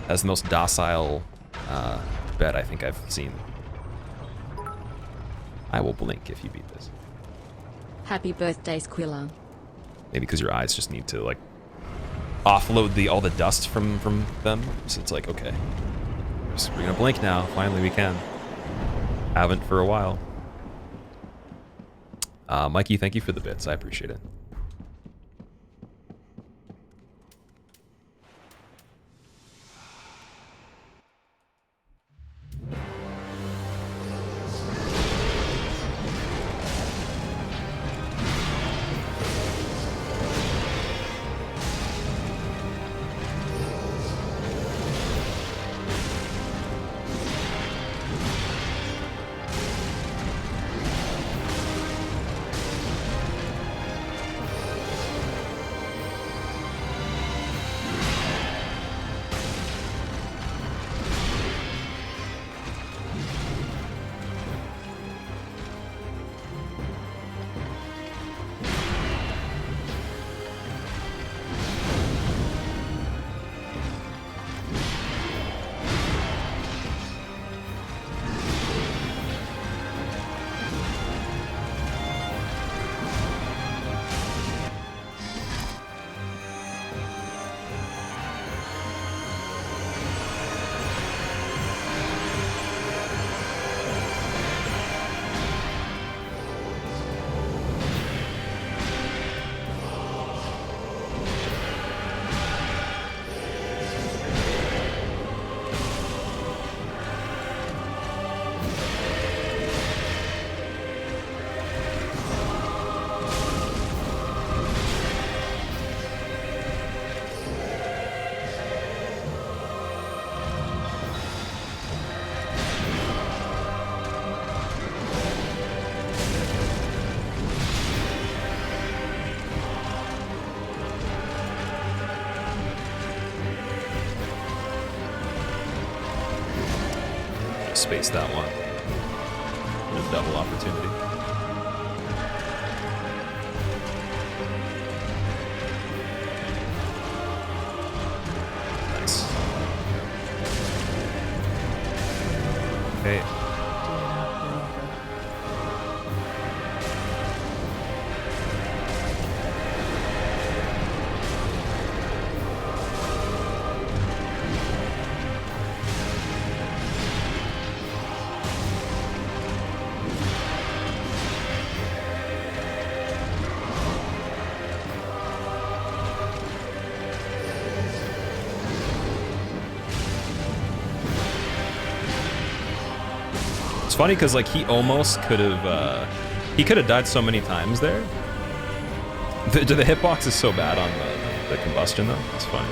That's the most docile bet I think I've seen. I will blink if you beat this. Happy birthday, Squilla. Maybe because your eyes just need to, like, offload all the dust from them. So it's like, okay, we're gonna blink now. Finally, we can. Haven't for a while. Mikey, thank you for the bits. I appreciate it. spaced that one. There's double opportunity. Nice. Okay. Funny because like he almost could have died so many times there. The hitbox is so bad on the combustion though. It's funny.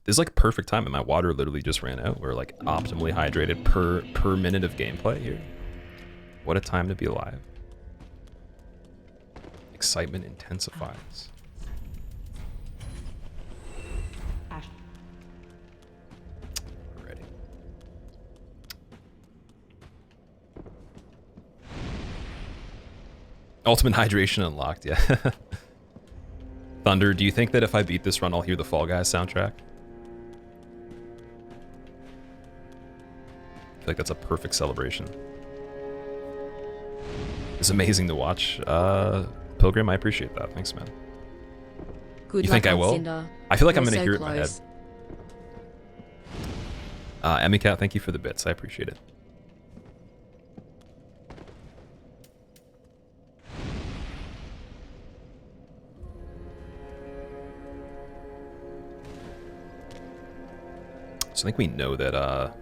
This is like perfect time, and my water literally just ran out. We're like optimally hydrated per minute of gameplay here. What a time to be alive. Excitement intensifies. Ready. Ultimate hydration unlocked, yeah. Thunder, do you think that if I beat this run, I'll hear the Fall Guys soundtrack? I feel like that's a perfect celebration. It's amazing to watch. Pilgrim, I appreciate that. Thanks, man. Good You think I will? Cinder. I feel like I'm You're gonna so hear it in close. my head. Emicat, thank you for the bits. I appreciate it. So I think we know that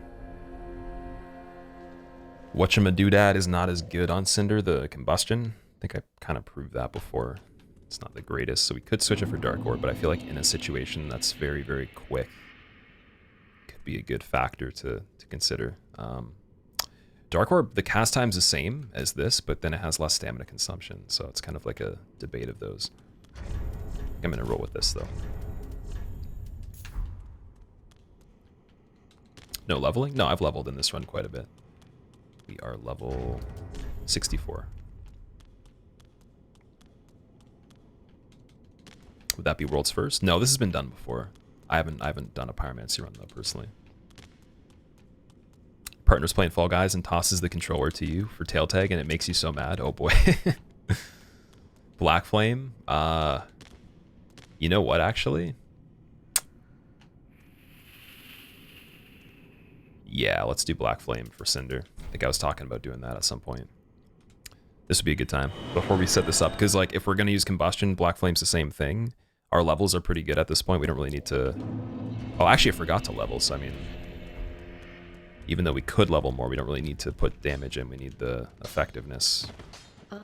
Whatchamadoodad is not as good on Cinder, the combustion. I think I kind of proved that before. It's not the greatest, so we could switch it for Dark Orb, but I feel like in a situation that's very, very quick, could be a good factor to consider. Dark Orb, the cast time's the same as this, but then it has less stamina consumption, so it's kind of like a debate of those. I think I'm going to roll with this, though. No leveling? No, I've leveled in this run quite a bit. We are level 64. Would that be world's first? No, this has been done before. I haven't done a pyromancy run though, personally. Partner's playing Fall Guys and tosses the controller to you for tail tag and it makes you so mad. Oh boy. Black Flame. You know what actually? Yeah, let's do Black Flame for Cinder. I think I was talking about doing that at some point. This would be a good time before we set this up, because like if we're gonna use combustion, Black Flame's the same thing. Our levels are pretty good at this point. We don't really need to. Oh, actually, I forgot to level. So I mean, even though we could level more, we don't really need to put damage in. We need the effectiveness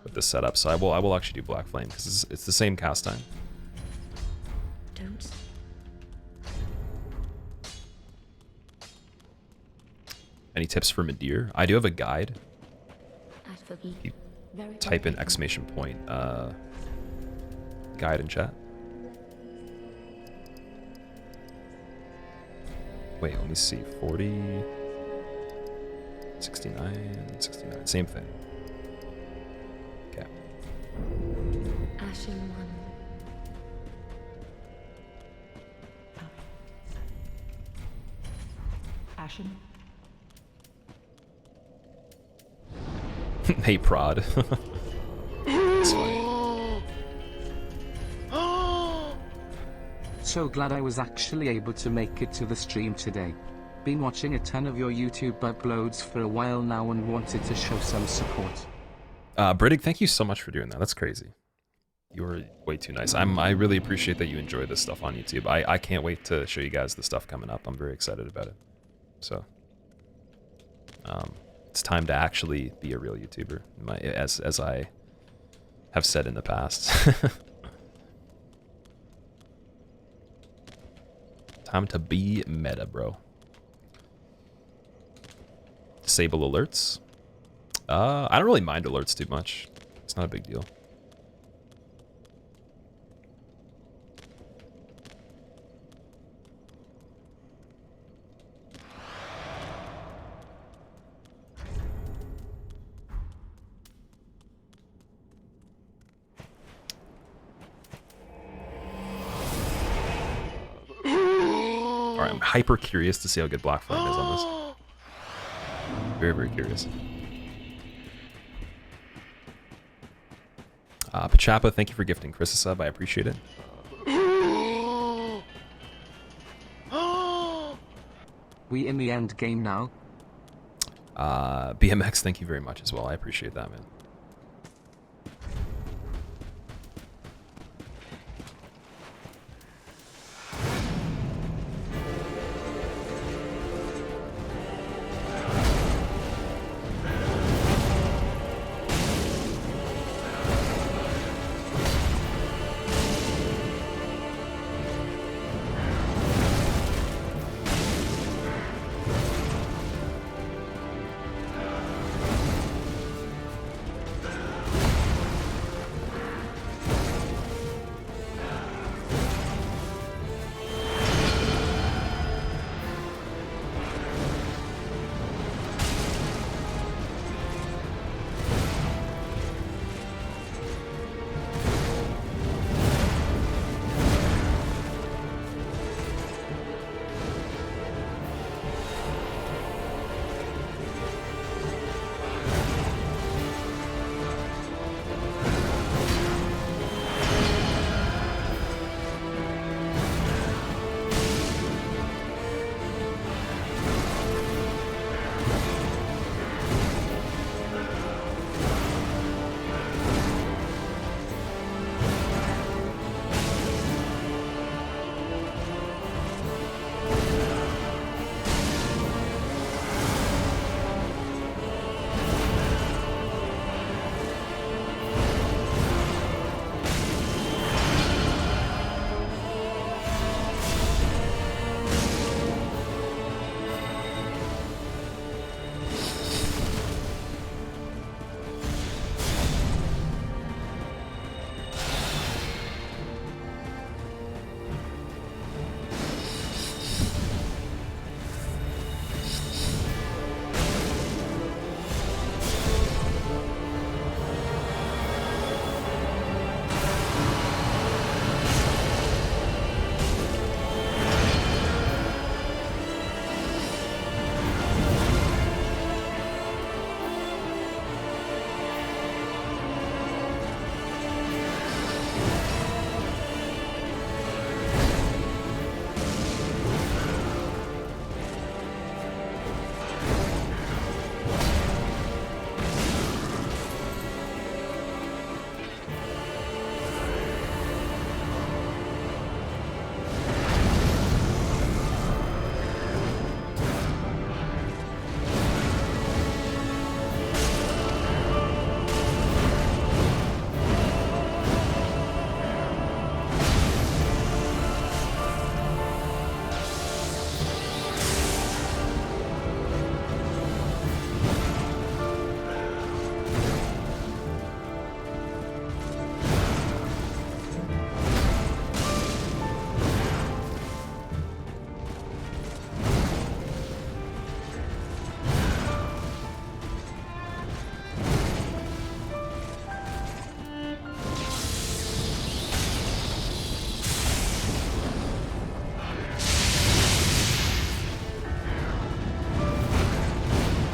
with the setup. So I will actually do Black Flame because it's the same cast time. Don't. Any tips for Madeir? I do have a guide. I forgive. You Very type in well. exclamation point guide in chat. Wait, let me see. 40, 69, 69. Same thing. Okay. Ashen one. Ashen. Hey, prod. It's funny. So glad I was actually able to make it to the stream today. Been watching a ton of your YouTube uploads for a while now and wanted to show some support. Brittig, thank you so much for doing that. That's crazy. You were way too nice. I really appreciate that you enjoy this stuff on YouTube. I can't wait to show you guys the stuff coming up. I'm very excited about it. So, it's time to actually be a real YouTuber, as I have said in the past. Time to be meta, bro. Disable alerts. I don't really mind alerts too much. It's not a big deal. I'm hyper curious to see how good Black Flame is on this. Very, very curious. Pachapa, thank you for gifting Chris a sub. I appreciate it. We in the end game now? BMX, thank you very much as well. I appreciate that, man.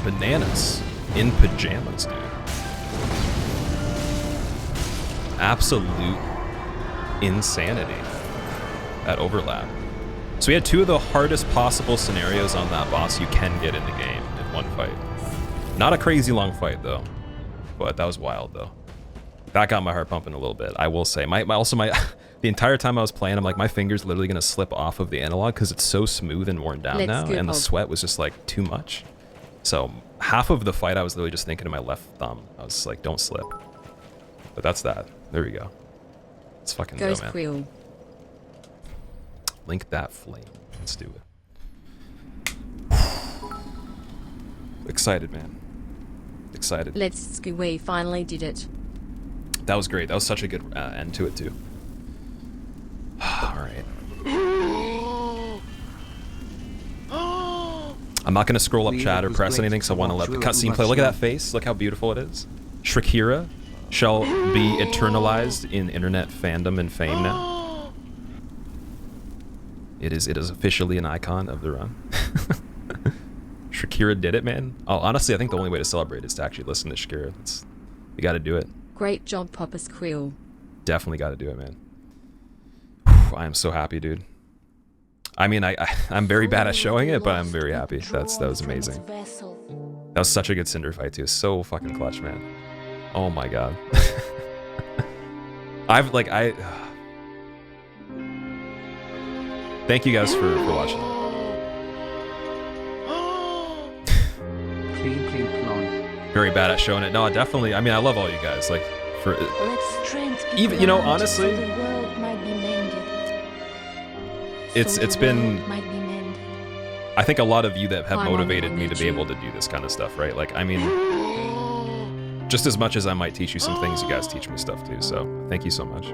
Bananas in pajamas, dude. Absolute insanity. That overlap. So we had two of the hardest possible scenarios on that boss you can get in the game in one fight. Not a crazy long fight though, but that was wild though. That got my heart pumping a little bit, I will say. The entire time I was playing, I'm like, my finger's literally gonna slip off of the analog because it's so smooth and worn down now, and the sweat was just like too much. So half of the fight, I was literally just thinking to my left thumb. I was like, don't slip. But that's that. There we go. Let's fucking go, man. Quill. Link that flame. Let's do it. Excited, man. Excited. Let's go. We finally did it. That was great. That was such a good end to it, too. All right. I'm not going to scroll up chat or press anything, so I want to let the cutscene play. Look at that face. Look how beautiful it is. Squillakilla shall be eternalized in internet fandom and fame now. It is officially an icon of the run. Shakira did it, man. Oh, honestly, I think the only way to celebrate is to actually listen to Shakira. We got to do it. Great job, Papa Squill. Definitely got to do it, man. I am so happy, dude. I mean, I'm very bad at showing it, but I'm very happy. That was amazing. That was such a good Cinder fight too. So fucking clutch, man. Oh my god. Thank you guys for watching. Very bad at showing it. No, definitely. I mean, I love all you guys. Like, for even, you know, honestly, it's been. I think a lot of you that have motivated me to be able to do this kind of stuff, right? Like, I mean, just as much as I might teach you some things, you guys teach me stuff too. So thank you so much.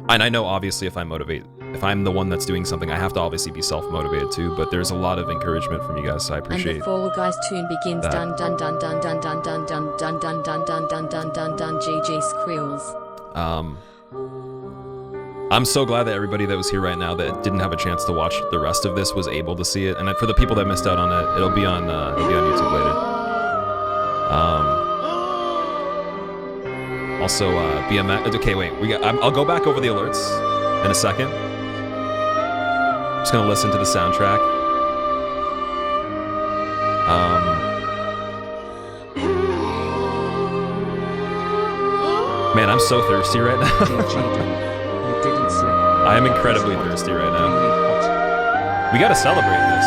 And I know obviously if I'm the one that's doing something, I have to obviously be self-motivated too, but there's a lot of encouragement from you guys, so I appreciate And the Fall Guys tune begins. that. Dun dun dun dun dun dun dun dun dun dun dun dun dun dun dun dun GG Squills. I'm so glad that everybody that was here right now that didn't have a chance to watch the rest of this was able to see it, and for the people that missed out on it, it'll be on YouTube later. Also, BMX. Okay, wait. I'll go back over the alerts in a second. I'm just gonna listen to the soundtrack. Man, I'm so thirsty right now. I am incredibly thirsty right now. We gotta celebrate this.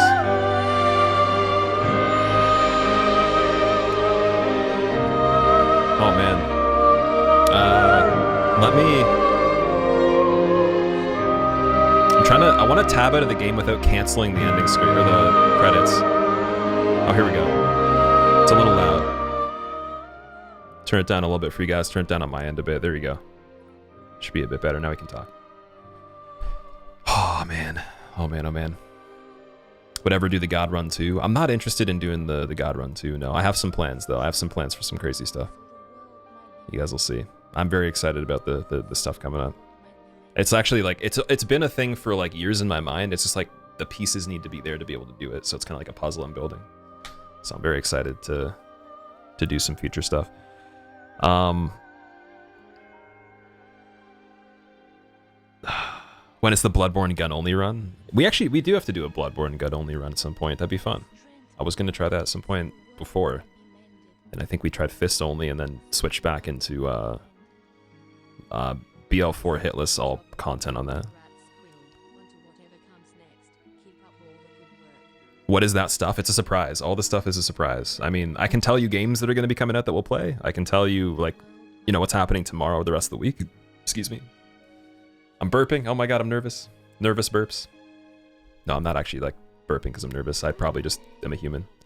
Oh man. I want to tab out of the game without canceling the ending screen or the credits. Oh, here we go. It's a little loud. Turn it down a little bit for you guys. Turn it down on my end a bit. There you go. Should be a bit better. Now we can talk. Oh, man. Oh, man. Oh, man. Would ever do the God Run 2? I'm not interested in doing the God Run 2, no. I have some plans, though. I have some plans for some crazy stuff. You guys will see. I'm very excited about the stuff coming up. It's actually like, it's been a thing for like years in my mind. It's just like the pieces need to be there to be able to do it. So it's kind of like a puzzle I'm building. So I'm very excited to do some future stuff. When it's the Bloodborne gun only run, we do have to do a Bloodborne gun only run at some point. That'd be fun. I was gonna try that at some point before, and I think we tried fist only and then switched back into BL4 hitless all content on that. What is that stuff? It's a surprise. All the stuff is a surprise. I mean, I can tell you games that are going to be coming out that we'll play. I can tell you, like, you know, what's happening tomorrow or the rest of the week. Excuse me. I'm burping. Oh my god, I'm nervous. Nervous burps. No, I'm not actually, like, burping because I'm nervous. I probably just am a human. Anyway.